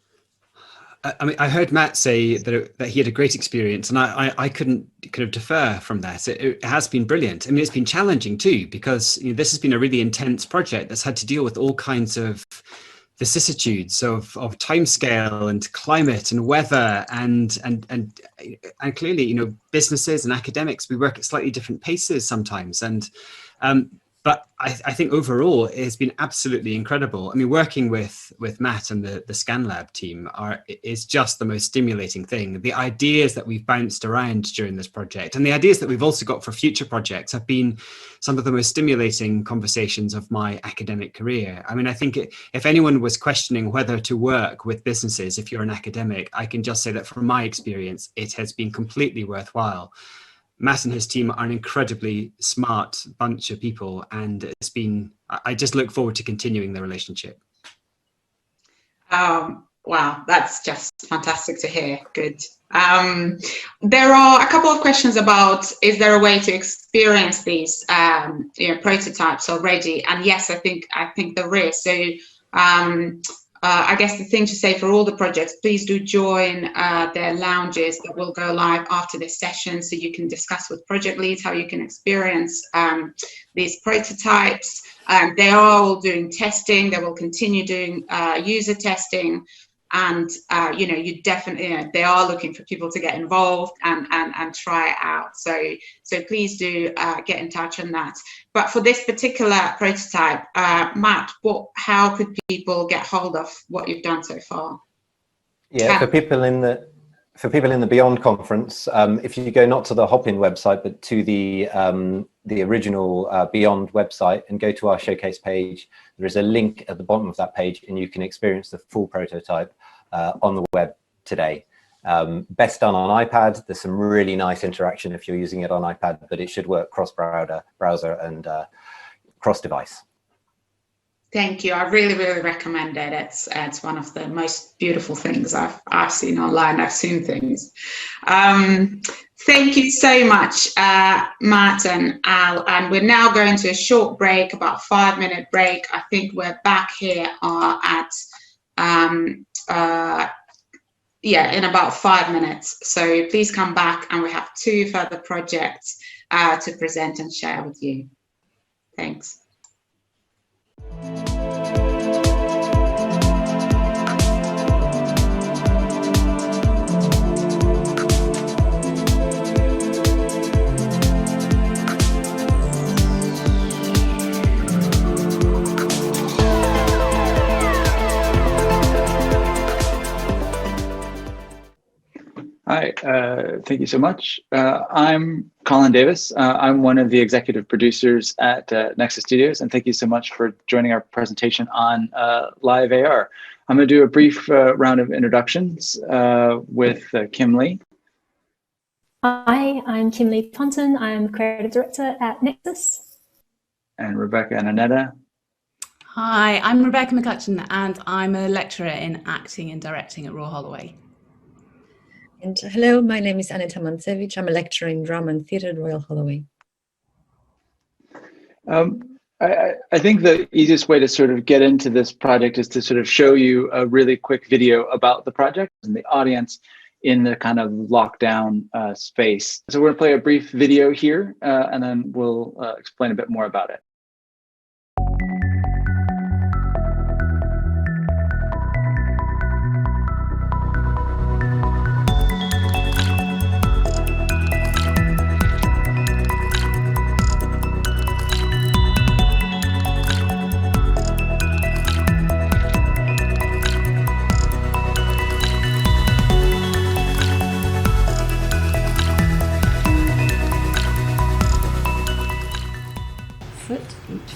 I mean, I heard Matt say that he had a great experience, and I couldn't kind of defer from that. It has been brilliant. I mean, it's been challenging too, because this has been a really intense project that's had to deal with all kinds of vicissitudes of timescale and climate and weather and clearly, businesses and academics, we work at slightly different paces sometimes, and but I think overall it has been absolutely incredible. I mean, working with Matt and the ScanLab team is just the most stimulating thing. The ideas that we've bounced around during this project and the ideas that we've also got for future projects have been some of the most stimulating conversations of my academic career. I mean, I think if anyone was questioning whether to work with businesses, if you're an academic, I can just say that from my experience, it has been completely worthwhile. Matt and his team are an incredibly smart bunch of people, and I just look forward to continuing the relationship. Wow, that's just fantastic to hear. Good. There are a couple of questions about, is there a way to experience these prototypes already? And yes, I think there is. So I guess the thing to say for all the projects, please do join their lounges that will go live after this session, so you can discuss with project leads how you can experience these prototypes. They are all doing testing. They will continue doing user testing, and you definitely, they are looking for people to get involved and try it out. So please do get in touch on that. But for this particular prototype, Matt, how could people get hold of what you've done so far? Yeah, for people in the For people in the Beyond conference, if you go not to the Hopin website, but to the original Beyond website and go to our showcase page, there is a link at the bottom of that page, and you can experience the full prototype on the web today. Best done on iPad. There's some really nice interaction if you're using it on iPad, but it should work cross-browser and cross-device. Thank you. I really, really recommend it. It's one of the most beautiful things I've seen online. I've seen things. Thank you so much, Matt and Al. And we're now going to a short break, about 5-minute break. I think we're back here at in about 5 minutes. So please come back, and we have 2 further projects to present and share with you. Thanks. Hi, thank you so much. I'm Colin Davis. I'm one of the executive producers at Nexus Studios, and thank you so much for joining our presentation on live AR. I'm going to do a brief round of introductions with Kim Lee. Hi, I'm Kim Lee Ponton. I'm creative director at Nexus. And Rebecca and Annetta. Hi, I'm Rebecca McCutcheon, and I'm a lecturer in acting and directing at Royal Holloway. And hello, my name is Aneta Mancevich. I'm a lecturer in drama and theatre at Royal Holloway. I think the easiest way to sort of get into this project is to sort of show you a really quick video about the project and the audience in the kind of lockdown space. So we're going to play a brief video here, and then we'll explain a bit more about it.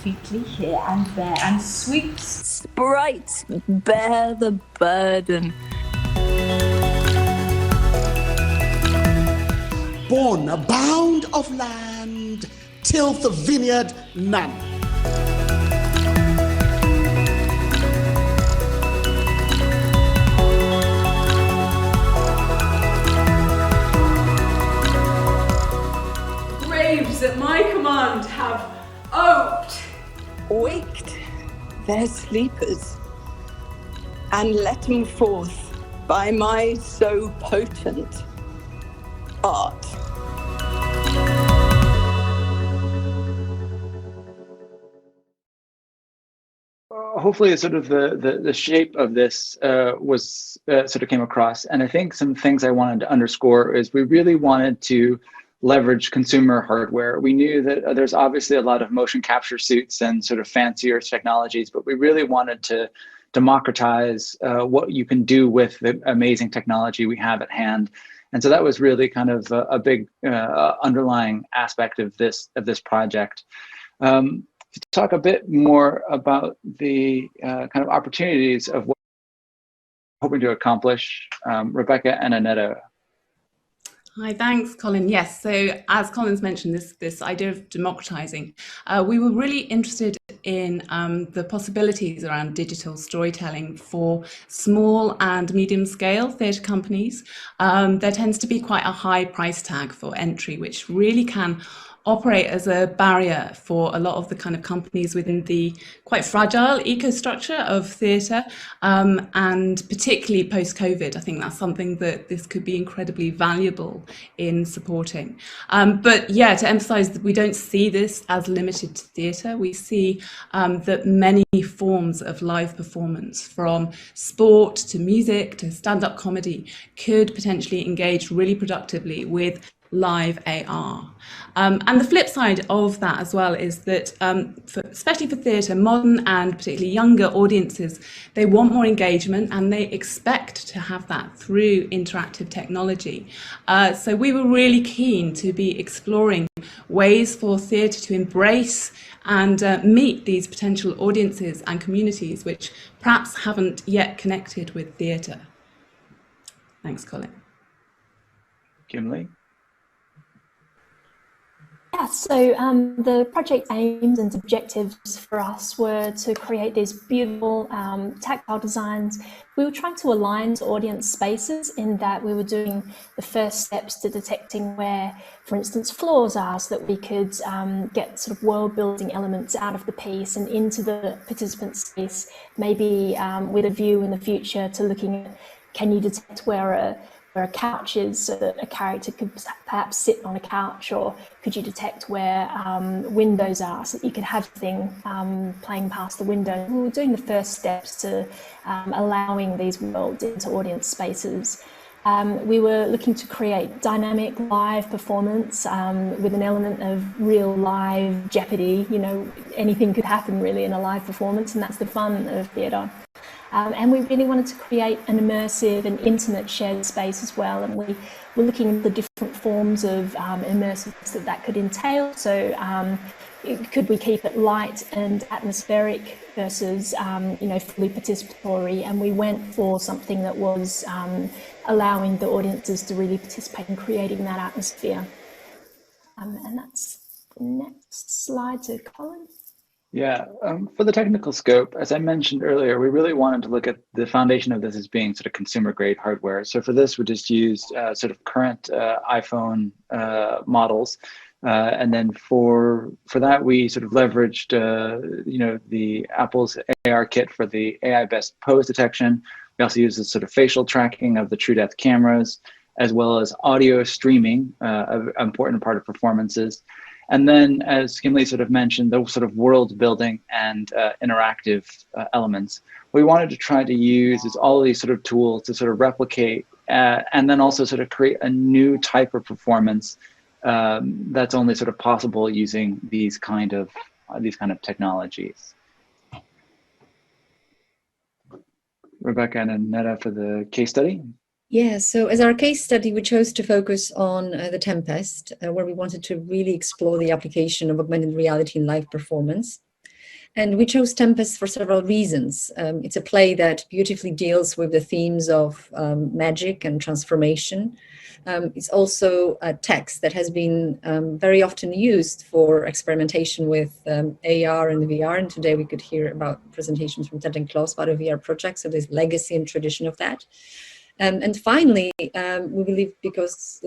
Featly here and there, and sweet sprites bear the burden. Born a bound of land, tilth the vineyard none. Braves at my command have oaked, Waked their sleepers, and let them forth by my so potent art. Hopefully sort of the shape of this was sort of came across. And I think some things I wanted to underscore is we really wanted to leverage consumer hardware. We knew that there's obviously a lot of motion capture suits and sort of fancier technologies, but we really wanted to democratize what you can do with the amazing technology we have at hand. And so that was really kind of a big underlying aspect of this project. To talk a bit more about the kind of opportunities of what we're hoping to accomplish, Rebecca and Annetta. Hi, thanks, Colin. Yes, so as Colin's mentioned, this idea of democratizing, we were really interested in the possibilities around digital storytelling for small and medium scale theatre companies. There tends to be quite a high price tag for entry, which really can operate as a barrier for a lot of the kind of companies within the quite fragile ecostructure of theatre, and particularly post-COVID. I think that's something that this could be incredibly valuable in supporting. But yeah, to emphasise that we don't see this as limited to theatre. We see that many forms of live performance, from sport to music to stand-up comedy, could potentially engage really productively with live AR. And the flip side of that as well is that, especially for theatre, modern and particularly younger audiences, they want more engagement and they expect to have that through interactive technology. So we were really keen to be exploring ways for theatre to embrace and meet these potential audiences and communities which perhaps haven't yet connected with theatre. Thanks, Colin. Kimberly? Yeah, so the project aims and objectives for us were to create these beautiful tactile designs. We were trying to align to audience spaces in that we were doing the first steps to detecting where, for instance, floors are, so that we could get sort of world building elements out of the piece and into the participant space, maybe with a view in the future to looking at, can you detect where a couch is, so that a character could perhaps sit on a couch, or could you detect where windows are so that you could have the thing playing past the window. We were doing the first steps to allowing these worlds into audience spaces. We were looking to create dynamic live performance with an element of real live jeopardy. You know, anything could happen really in a live performance, and that's the fun of theatre. And we really wanted to create an immersive and intimate shared space as well. And we were looking at the different forms of immersiveness that could entail. So could we keep it light and atmospheric versus, fully participatory? And we went for something that was allowing the audiences to really participate in creating that atmosphere. And that's the next slide to Colin. Yeah, for the technical scope, as I mentioned earlier, we really wanted to look at the foundation of this as being sort of consumer grade hardware. So for this, we just used sort of current iPhone models. And then for that, we sort of leveraged, the Apple's AR kit for the AI best pose detection. We also used this sort of facial tracking of the true depth cameras, as well as audio streaming, an important part of performances. And then, as Kimberly sort of mentioned, the sort of world building and interactive elements. What we wanted to try to use is all of these sort of tools to sort of replicate and then also sort of create a new type of performance that's only sort of possible using these kind of technologies. Rebecca and Annetta for the case study. Yeah, so as our case study, we chose to focus on The Tempest, where we wanted to really explore the application of augmented reality in live performance. And we chose Tempest for several reasons. It's a play that beautifully deals with the themes of magic and transformation. It's also a text that has been very often used for experimentation with AR and VR. And today we could hear about presentations from Ted and Klaus about a VR project. So there's legacy and tradition of that. And finally, we believe because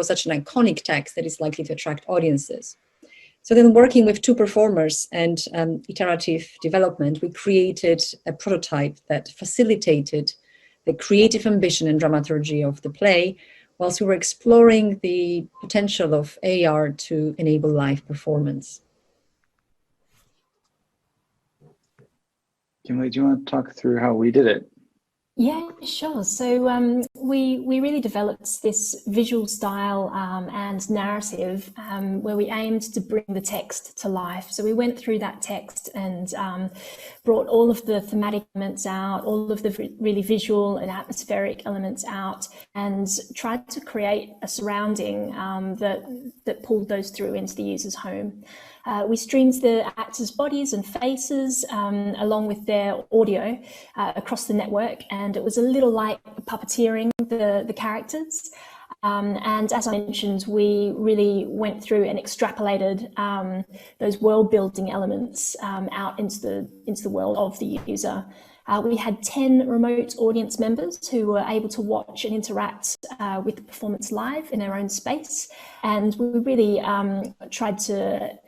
such an iconic text that is likely to attract audiences. So then, working with two performers and iterative development, we created a prototype that facilitated the creative ambition and dramaturgy of the play, whilst we were exploring the potential of AR to enable live performance. Kimberly, do you want to talk through how we did it? Yeah, sure. So we really developed this visual style and narrative where we aimed to bring the text to life. So we went through that text and brought all of the thematic elements out, all of the really visual and atmospheric elements out, and tried to create a surrounding that pulled those through into the user's home. We streamed the actors' bodies and faces along with their audio across the network, and it was a little like puppeteering the characters. And as I mentioned, we really went through and extrapolated those world-building elements out into the world of the user. We had 10 remote audience members who were able to watch and interact with the performance live in their own space. And we really tried to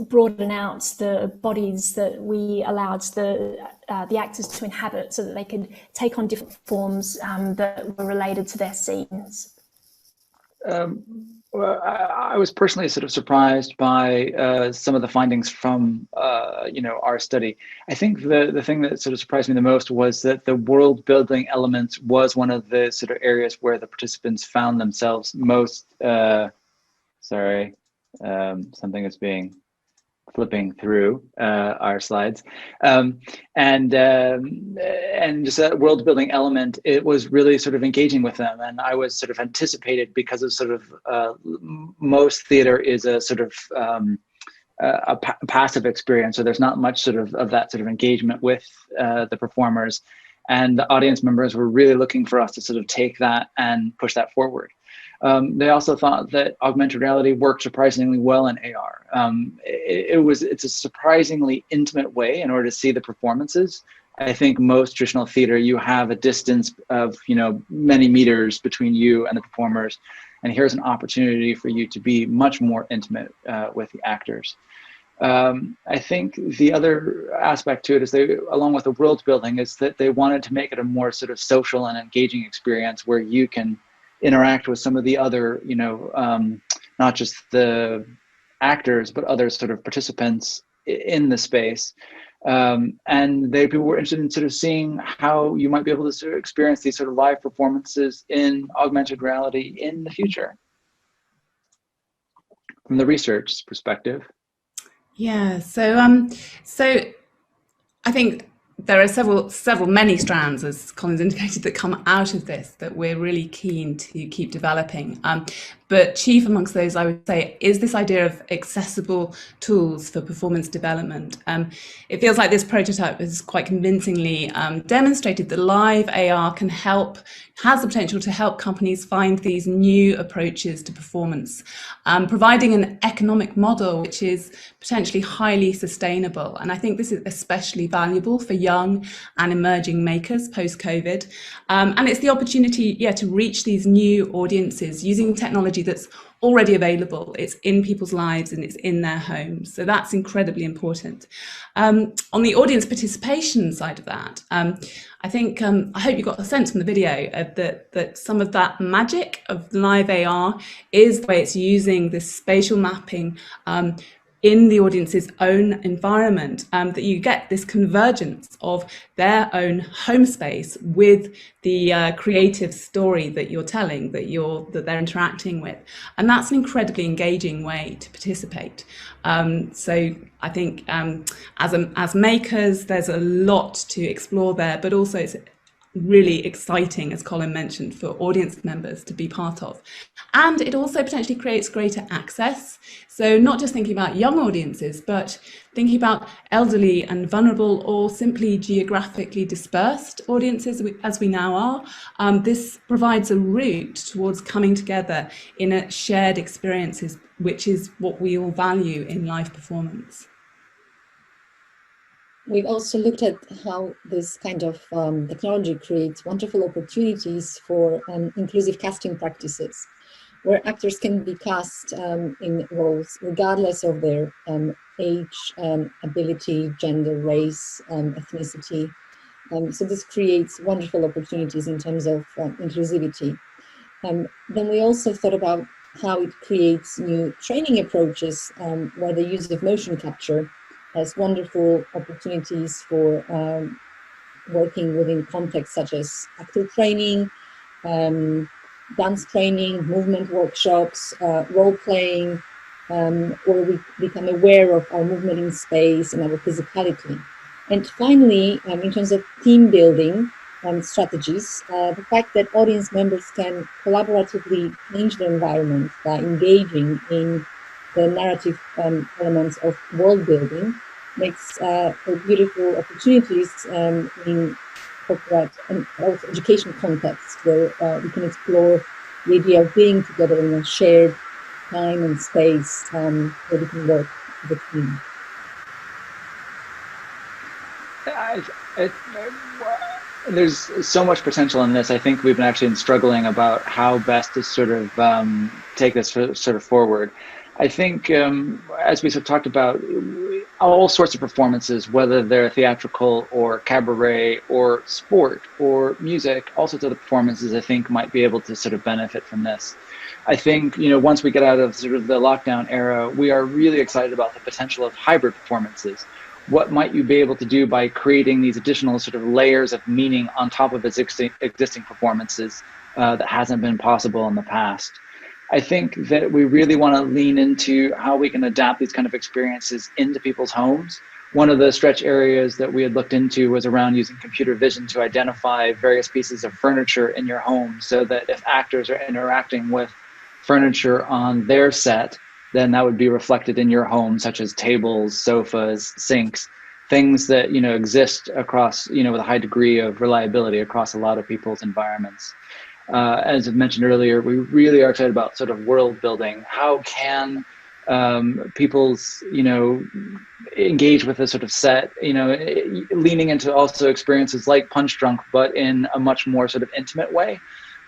broaden out the bodies that we allowed the actors to inhabit so that they could take on different forms that were related to their scenes. Well, I was personally sort of surprised by some of the findings from our study. I think the thing that sort of surprised me the most was that the world building element was one of the sort of areas where the participants found themselves most. Sorry, something is flipping through our slides, and just that world building element, it was really sort of engaging with them, and I was sort of anticipated because of sort of most theater is a sort of passive experience, so there's not much sort of that sort of engagement with the performers, and the audience members were really looking for us to sort of take that and push that forward. They also thought that augmented reality worked surprisingly well in AR. It's a surprisingly intimate way in order to see the performances. I think most traditional theater, you have a distance of many meters between you and the performers, and here's an opportunity for you to be much more intimate with the actors. I think the other aspect to it is along with the world building, is that they wanted to make it a more sort of social and engaging experience where you can interact with some of the other, not just the actors, but other sort of participants in the space. And people were interested in sort of seeing how you might be able to sort of experience these sort of live performances in augmented reality in the future. From the research perspective. Yeah, so I think there are many strands, as Colin's indicated, that come out of this that we're really keen to keep developing. But chief amongst those, I would say, is this idea of accessible tools for performance development. It feels like this prototype has quite convincingly demonstrated that live AR has the potential to help companies find these new approaches to performance, providing an economic model which is potentially highly sustainable. And I think this is especially valuable for young and emerging makers post-COVID. And it's the opportunity, to reach these new audiences using technology that's already available. It's in people's lives and it's in their homes. So that's incredibly important. On the audience participation side of that, I think, I hope you got a sense from the video that some of that magic of live AR is the way it's using this spatial mapping in the audience's own environment, that you get this convergence of their own home space with the creative story that you're telling, that they're interacting with, and that's an incredibly engaging way to participate. So I think as makers, there's a lot to explore there, but also it's really exciting, as Colin mentioned, for audience members to be part of. And it also potentially creates greater access. So not just thinking about young audiences, but thinking about elderly and vulnerable or simply geographically dispersed audiences, as we now are. This provides a route towards coming together in a shared experiences, which is what we all value in live performance. We've also looked at how this kind of technology creates wonderful opportunities for inclusive casting practices, where actors can be cast in roles regardless of their age, ability, gender, race, ethnicity. So this creates wonderful opportunities in terms of inclusivity. Then we also thought about how it creates new training approaches where the use of motion capture has wonderful opportunities for working within contexts such as actor training, dance training, movement workshops, role-playing, where we become aware of our movement in space and our physicality. And finally, in terms of team building strategies, the fact that audience members can collaboratively change the environment by engaging in the narrative elements of world building makes for beautiful opportunities in corporate and also education contexts, where we can explore the idea of being together in a shared time and space where we can work as a team. There's so much potential in this. I think we've been actually struggling about how best to sort of take this sort of forward. I think, as we sort of talked about, all sorts of performances, whether they're theatrical or cabaret or sport or music, all sorts of the performances I think might be able to sort of benefit from this. I think, once we get out of sort of the lockdown era, we are really excited about the potential of hybrid performances. What might you be able to do by creating these additional sort of layers of meaning on top of existing performances that hasn't been possible in the past? I think that we really want to lean into how we can adapt these kind of experiences into people's homes. One of the stretch areas that we had looked into was around using computer vision to identify various pieces of furniture in your home, so that if actors are interacting with furniture on their set, then that would be reflected in your home, such as tables, sofas, sinks, things that exist across, with a high degree of reliability across a lot of people's environments. As I mentioned earlier, we really are excited about sort of world building. How can people's, engage with a sort of set, leaning into also experiences like Punch Drunk, but in a much more sort of intimate way.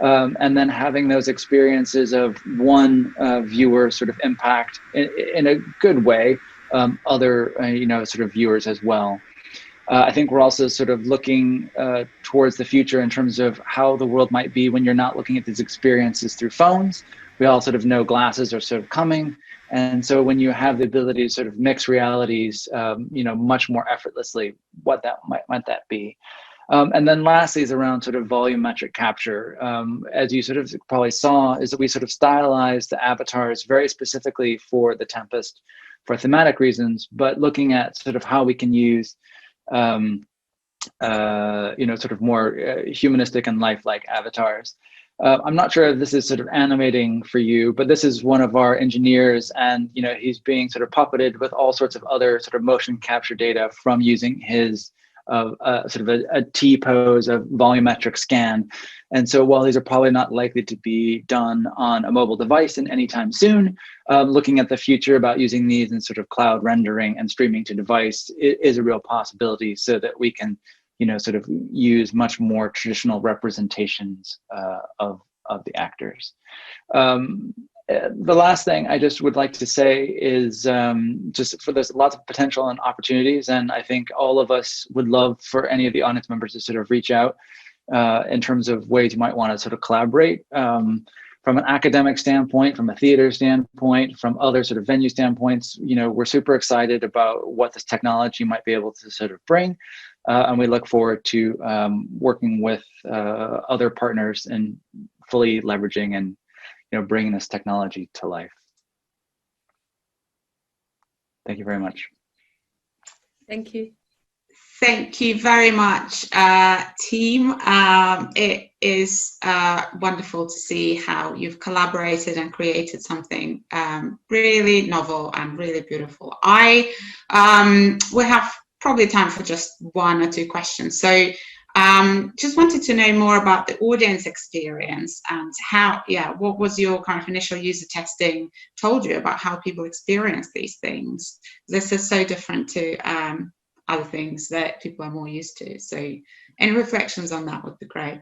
And then having those experiences of one viewer sort of impact in a good way, other, sort of viewers as well. I think we're also sort of looking towards the future in terms of how the world might be when you're not looking at these experiences through phones. We all sort of know glasses are sort of coming. And so when you have the ability to sort of mix realities, much more effortlessly, what that might that be? And then lastly is around sort of volumetric capture. As you sort of probably saw, is that we sort of stylized the avatars very specifically for the Tempest for thematic reasons, but looking at sort of how we can use sort of more humanistic and lifelike avatars. I'm not sure if this is sort of animating for you, but this is one of our engineers, and he's being sort of puppeted with all sorts of other sort of motion capture data from using his sort of a T-pose of volumetric scan. And so while these are probably not likely to be done on a mobile device in anytime soon, looking at the future about using these in sort of cloud rendering and streaming to device is a real possibility, so that we can, sort of use much more traditional representations of the actors. The last thing I just would like to say is just for there's lots of potential and opportunities, and I think all of us would love for any of the audience members to sort of reach out in terms of ways you might want to sort of collaborate from an academic standpoint, from a theater standpoint, from other sort of venue standpoints. We're super excited about what this technology might be able to sort of bring, and we look forward to working with other partners and fully leveraging and bringing this technology to life. Thank you very much. Thank you. Thank you very much, team. It is wonderful to see how you've collaborated and created something really novel and really beautiful. We have probably time for just one or two questions. So just wanted to know more about the audience experience and how, what was your kind of initial user testing told you about how people experience these things? This is so different to other things that people are more used to. So any reflections on that would be great.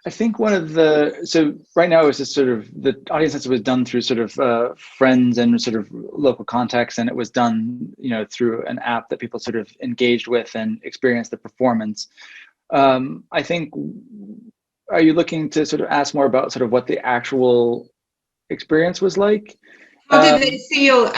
I think so right now it's just sort of the audience test was done through sort of friends and sort of local contacts, and it was done, through an app that people sort of engaged with and experienced the performance. I think, are you looking to sort of ask more about sort of what the actual experience was like? How did they feel,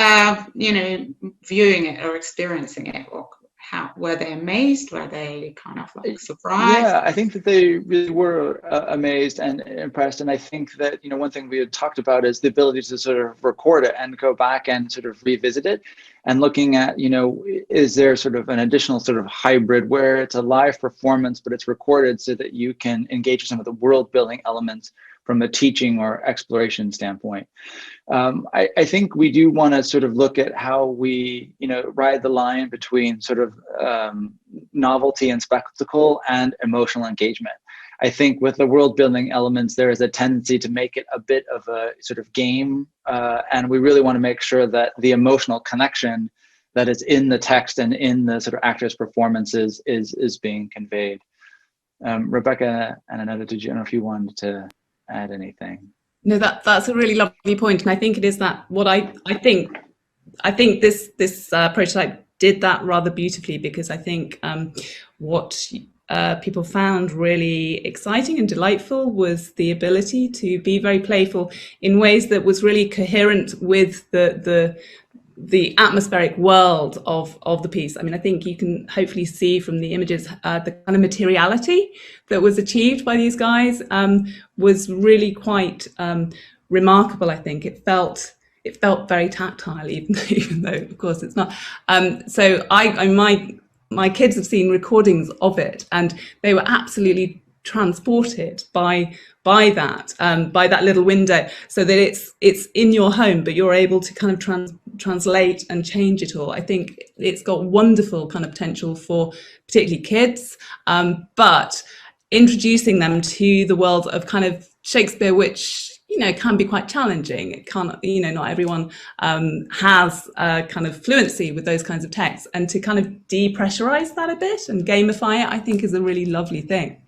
viewing it or experiencing it? Or how were they amazed? Were they kind of like surprised? Yeah, I think that they really were amazed and impressed. And I think that, one thing we had talked about is the ability to sort of record it and go back and sort of revisit it, and looking at, is there sort of an additional sort of hybrid where it's a live performance, but it's recorded so that you can engage with some of the world building elements from a teaching or exploration standpoint. I think we do want to sort of look at how we, ride the line between sort of novelty and spectacle and emotional engagement. I think with the world building elements, there is a tendency to make it a bit of a sort of game. And we really want to make sure that the emotional connection that is in the text and in the sort of actors' performances is being conveyed. Rebecca and Aneta, I don't know if you wanted to add anything. No, that's a really lovely point, and I think it is that what I think this prototype did that rather beautifully, because I think what people found really exciting and delightful was the ability to be very playful in ways that was really coherent with the atmospheric world of the piece. I mean, I think you can hopefully see from the images the kind of materiality that was achieved by these guys was really quite remarkable. I think it felt very tactile, even though of course it's not. So my kids have seen recordings of it, and they were absolutely transported by that little window, so that it's in your home, but you're able to kind of translate and change it all. I think it's got wonderful kind of potential for particularly kids, but introducing them to the world of kind of Shakespeare, which can be quite challenging. It can't, not everyone has kind of fluency with those kinds of texts, and to kind of depressurize that a bit and gamify it, I think is a really lovely thing.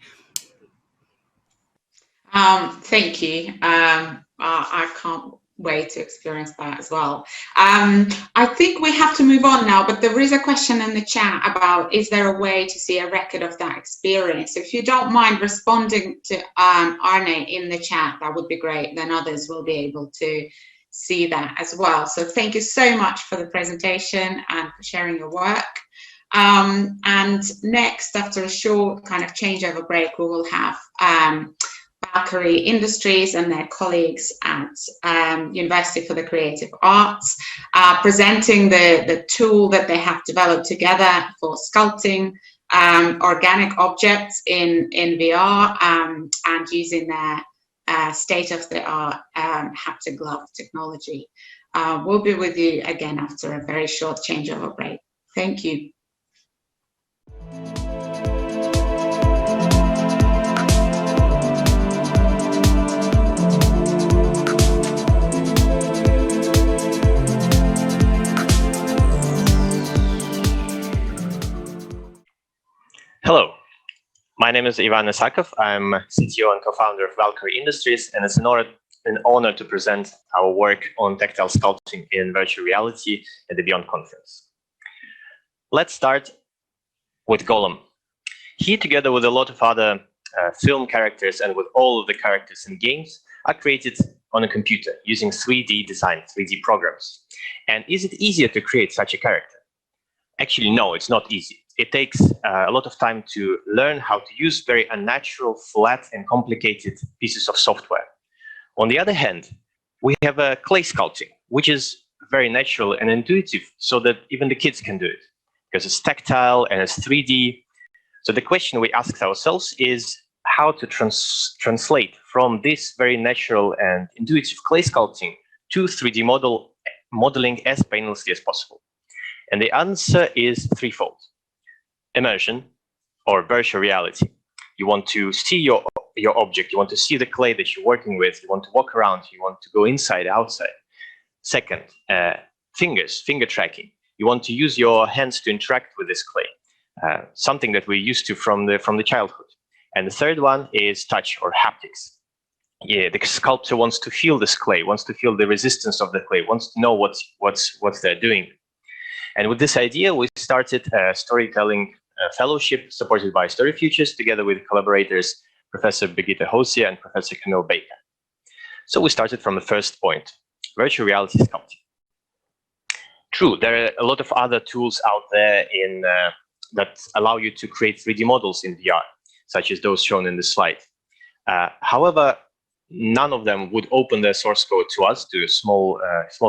Thank you. I can't wait to experience that as well. I think we have to move on now, but there is a question in the chat about, is there a way to see a record of that experience? If you don't mind responding to Arne in the chat, that would be great. Then others will be able to see that as well. So thank you so much for the presentation and for sharing your work. And next, after a short kind of changeover break, we will have Valkyrie Industries and their colleagues at University for the Creative Arts presenting the tool that they have developed together for sculpting organic objects in VR and using their state-of-the-art haptic glove technology. We'll be with you again after a very short changeover break. Thank you. Hello, my name is Ivan Isakov. I'm CTO and co-founder of Valkyrie Industries, and it's an honor to present our work on tactile sculpting in virtual reality at the Beyond conference. Let's start with Golem. He, together with a lot of other film characters and with all of the characters in games, are created on a computer using 3D design, 3D programs. And is it easier to create such a character? Actually, no, it's not easy. It takes a lot of time to learn how to use very unnatural, flat, and complicated pieces of software. On the other hand, we have a clay sculpting, which is very natural and intuitive, so that even the kids can do it, because it's tactile and it's 3D. So the question we asked ourselves is how to translate from this very natural and intuitive clay sculpting to 3D modeling as painlessly as possible. And the answer is threefold. Immersion, or virtual reality. You want to see your object, you want to see the clay that you're working with, you want to walk around, you want to go inside, outside. Second, finger tracking. You want to use your hands to interact with this clay, something that we're used to from the childhood. And the third one is touch, or haptics. Yeah, the sculptor wants to feel this clay, wants to feel the resistance of the clay, wants to know what they're doing. And with this idea, we started a storytelling fellowship supported by StoryFutures, together with collaborators Professor Birgitte Hosia and Professor Camille Baker. So we started from the first point, virtual reality sculpting. True, there are a lot of other tools out there that allow you to create 3D models in VR, such as those shown in the slide. However, none of them would open their source code to us, to a small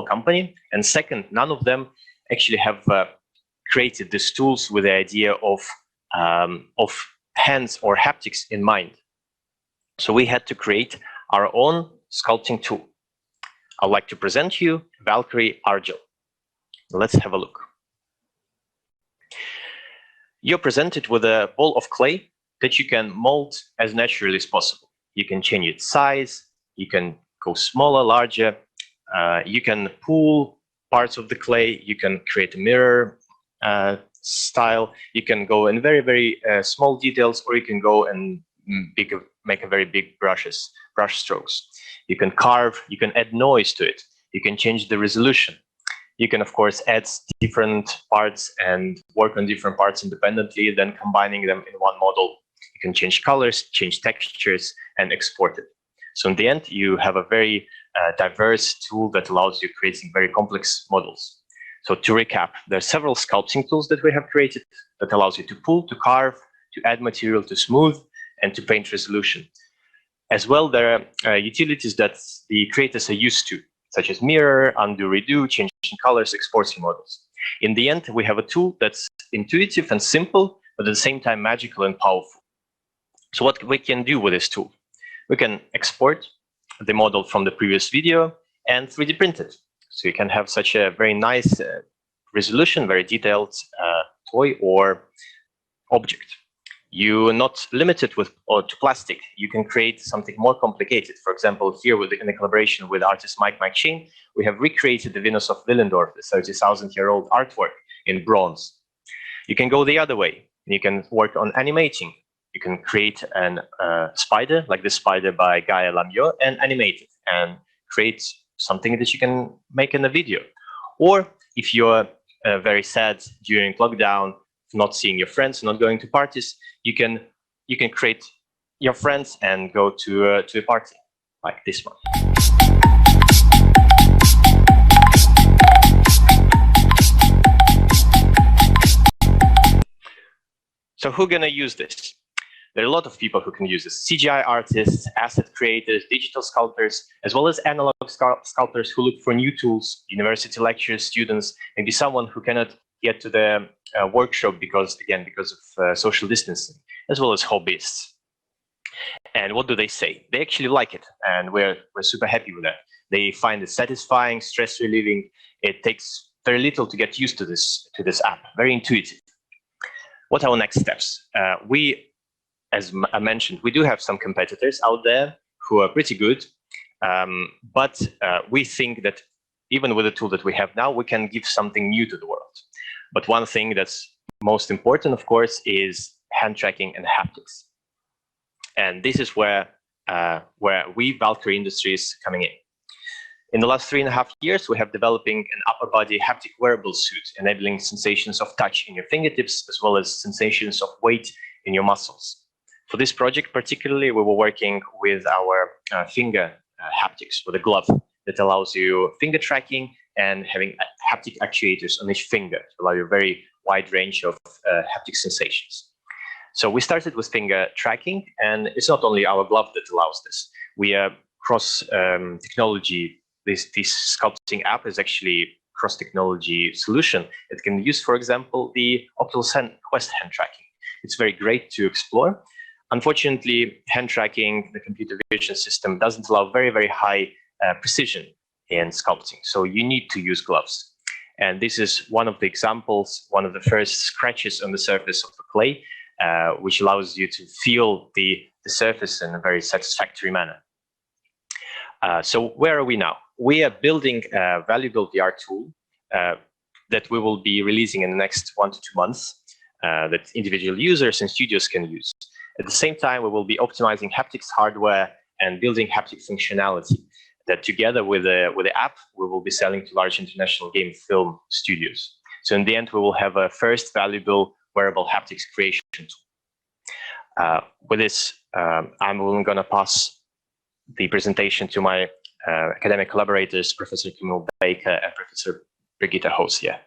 company. And second, none of them actually have created these tools with the idea of hands or haptics in mind. So we had to create our own sculpting tool. I'd like to present you Valkyrie Argel. Let's have a look. You're presented with a ball of clay that you can mold as naturally as possible. You can change its size, you can go smaller, larger, you can pull parts of the clay, you can create a mirror style, you can go in very, very small details, or you can go and make a very big brush strokes. You can carve, you can add noise to it, you can change the resolution. You can, of course, add different parts and work on different parts independently, then combining them in one model You can change colors, change textures, and export it. So in the end, you have a very diverse tool that allows you creating very complex models. So to recap, there are several sculpting tools that we have created that allows you to pull, to carve, to add material, to smooth, and to paint resolution. As well, there are utilities that the creators are used to, such as mirror, undo, redo, changing colors, exporting models. In the end, we have a tool that's intuitive and simple, but at the same time magical and powerful. So what we can do with this tool? We can export the model from the previous video and 3D print it. So you can have such a very nice resolution, very detailed toy or object. You're not limited to plastic. You can create something more complicated. For example, here in a collaboration with artist Mike Chain, we have recreated the Venus of Willendorf, the 30,000-year-old artwork in bronze. You can go the other way. You can work on animating. You can create a spider, like the spider by Gaia Lamieux, and animate it and create something that you can make in a video. Or if you're very sad during lockdown, not seeing your friends, not going to parties, you can create your friends and go to a party like this one. So who's gonna use this? There are a lot of people who can use this. CGI artists, asset creators, digital sculptors, as well as analog sculptors who look for new tools, university lecturers, students, maybe someone who cannot get to the workshop because of social distancing, as well as hobbyists. And what do they say? They actually like it, and we're super happy with that. They find it satisfying, stress relieving. It takes very little to get used to this app. Very intuitive. What are our next steps? As I mentioned, we do have some competitors out there who are pretty good, but we think that even with the tool that we have now, we can give something new to the world. But one thing that's most important, of course, is hand tracking and haptics. And this is where we, Valkyrie Industries, coming in. In the last 3.5 years, we have developing an upper body haptic wearable suit, enabling sensations of touch in your fingertips, as well as sensations of weight in your muscles. For this project particularly, we were working with our finger haptics, with a glove that allows you finger tracking and having haptic actuators on each finger to allow you a very wide range of haptic sensations. So we started with finger tracking, and it's not only our glove that allows this. We are cross technology. This sculpting app is actually cross-technology solution. It can use, for example, the Oculus Quest hand tracking. It's very great to explore. Unfortunately, hand tracking, the computer vision system, doesn't allow very, very high precision in sculpting. So you need to use gloves. And this is one of the examples, one of the first scratches on the surface of the clay, which allows you to feel the surface in a very satisfactory manner. So where are we now? We are building a valuable VR tool that we will be releasing in the next 1 to 2 months that individual users and studios can use. At the same time, we will be optimizing haptics hardware and building haptic functionality that together with the app, we will be selling to large international game film studios. So in the end, we will have a first valuable wearable haptics creation tool. With this, I'm going to pass the presentation to my academic collaborators, Professor Camille Baker and Professor Brigitte Hosier.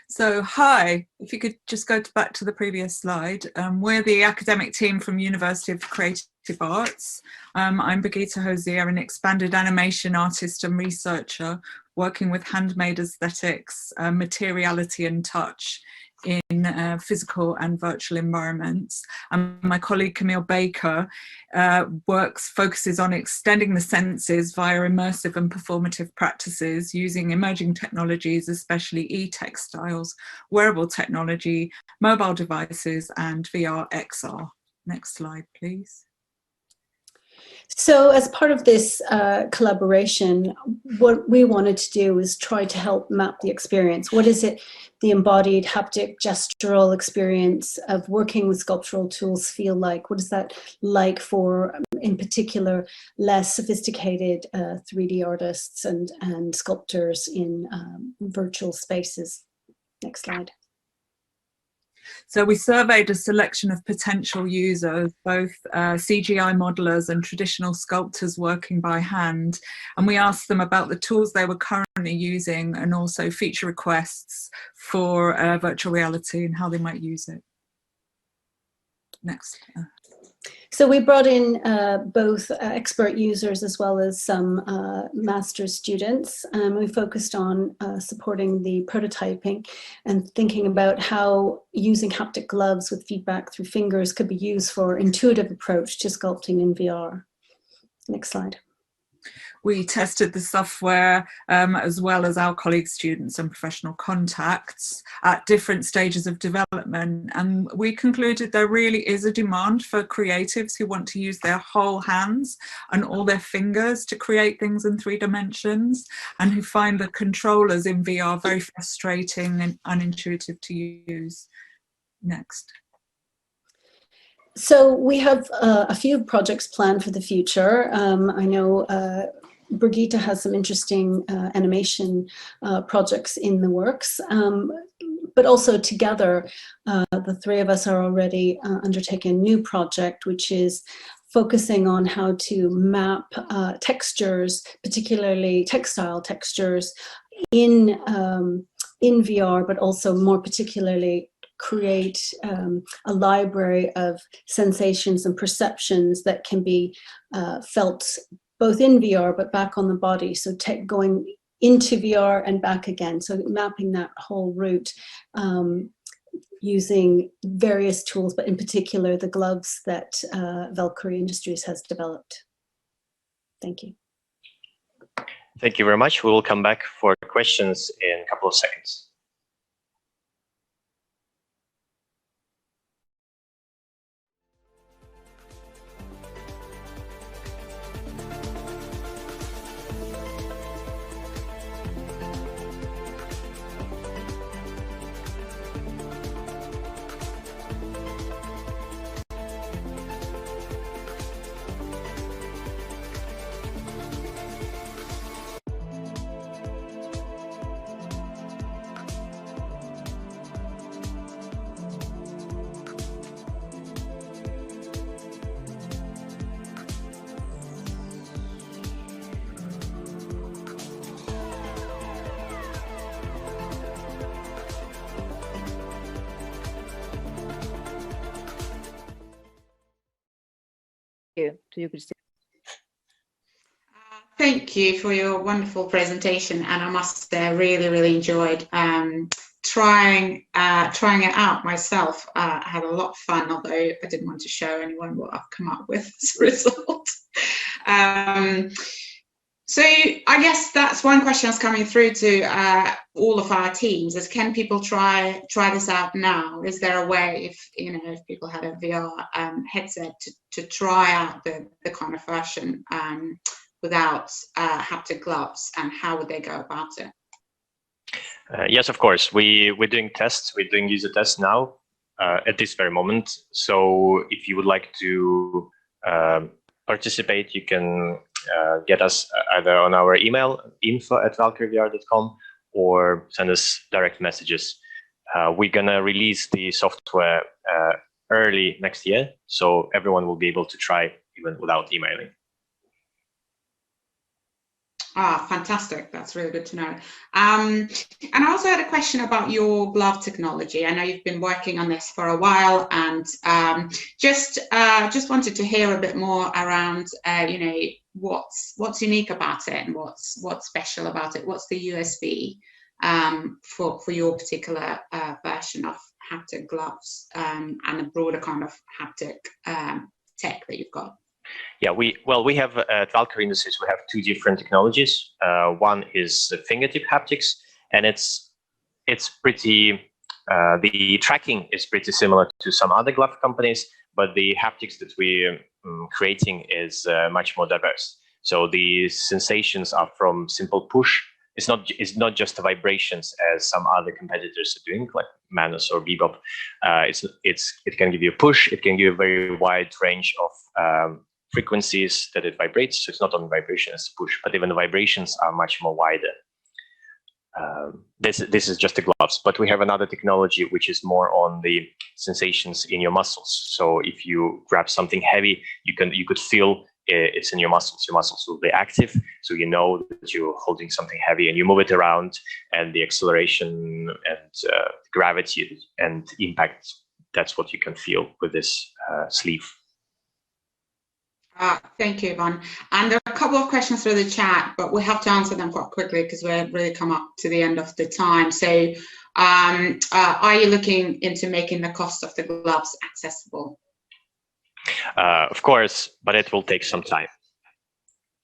So hi, if you could just go back to the previous slide. We're the academic team from University of Creative Arts. I'm Brigitte Hosier, an expanded animation artist and researcher working with handmade aesthetics, materiality and touch in physical and virtual environments. And my colleague Camille Baker focuses on extending the senses via immersive and performative practices using emerging technologies, especially e-textiles, wearable technology, mobile devices, and VR XR. Next slide, please. So as part of this collaboration, what we wanted to do was try to help map the experience. What is it, the embodied haptic gestural experience of working with sculptural tools feel like? What is that like for, in particular, less sophisticated 3D artists and sculptors in virtual spaces? Next slide. So we surveyed a selection of potential users, both CGI modelers and traditional sculptors working by hand. And we asked them about the tools they were currently using and also feature requests for virtual reality and how they might use it. Next. So we brought in both expert users as well as some master's students. We focused on supporting the prototyping and thinking about how using haptic gloves with feedback through fingers could be used for intuitive approach to sculpting in VR. Next slide. We tested the software as well as our colleagues, students and professional contacts at different stages of development. And we concluded there really is a demand for creatives who want to use their whole hands and all their fingers to create things in 3 dimensions, and who find the controllers in VR very frustrating and unintuitive to use. Next. So we have a few projects planned for the future. I know Brigitte has some interesting animation projects in the works, but also together, the 3 of us are already undertaking a new project, which is focusing on how to map textures, particularly textile textures, in VR, but also more particularly create a library of sensations and perceptions that can be felt both in VR but back on the body. So going into VR and back again. So mapping that whole route using various tools, but in particular the gloves that Valkyrie Industries has developed. Thank you. Thank you very much. We will come back for questions in a couple of seconds. To you, Christine. Thank you for your wonderful presentation, and I must say I really enjoyed trying it out myself. I had a lot of fun, although I didn't want to show anyone what I've come up with as a result. So I guess that's one question that's coming through to all of our teams: is can people try this out now? Is there a way, if people had a VR headset, to try out the kind of version without haptic gloves, and how would they go about it? Yes, of course. We're doing tests. We're doing user tests now at this very moment. So if you would like to participate, you can get us either on our email, info@valkyrievr.com, or send us direct messages. We're going to release the software early next year, so everyone will be able to try even without emailing. Ah, fantastic. That's really good to know. And I also had a question about your glove technology. I know you've been working on this for a while, and just wanted to hear a bit more around, what's unique about it, and what's special about it. What's the USP for your particular version of haptic gloves, and a broader kind of haptic tech that you've got? Yeah, we have at Valkyrie Industries, we have 2 different technologies. One is the fingertip haptics, and it's pretty, the tracking is pretty similar to some other glove companies, but the haptics that we're creating is much more diverse. So the sensations are from simple push. It's not just the vibrations as some other competitors are doing, like Manus or Bebop. It can give you a push. It can give a very wide range of frequencies that it vibrates. So it's not only vibration, it's push, but even the vibrations are much more wider. this is just the gloves, but we have another technology which is more on the sensations in your muscles. So if you grab something heavy, you could feel it's in your muscles. Your muscles will be active, so you know that you're holding something heavy, and you move it around, and the acceleration and gravity and impact, that's what you can feel with this sleeve. Thank you, Ivan. And there are a couple of questions through the chat, but we have to answer them quite quickly because we're really come up to the end of the time. So are you looking into making the cost of the gloves accessible? Of course, but it will take some time,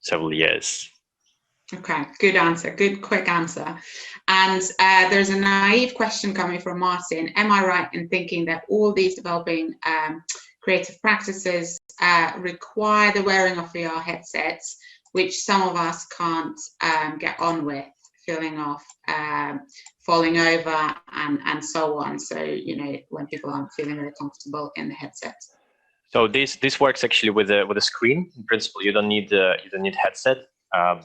several years. Okay, good answer, good quick answer. And there's a naive question coming from Martin. Am I right in thinking that all these developing creative practices require the wearing of VR headsets, which some of us can't get on with, feeling off, falling over, and so on? So, you know, when people aren't feeling very comfortable in the headset. So this works actually with a screen. In principle, you don't need headset,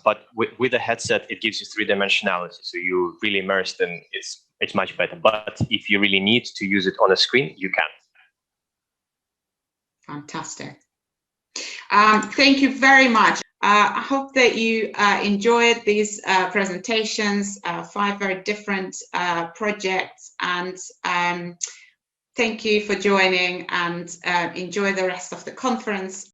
but with a headset, it gives you three-dimensionality. So you're really immersed, and it's much better. But if you really need to use it on a screen, you can. Fantastic. Thank you very much. I hope that you enjoyed these presentations, 5 very different projects, and thank you for joining, and enjoy the rest of the conference.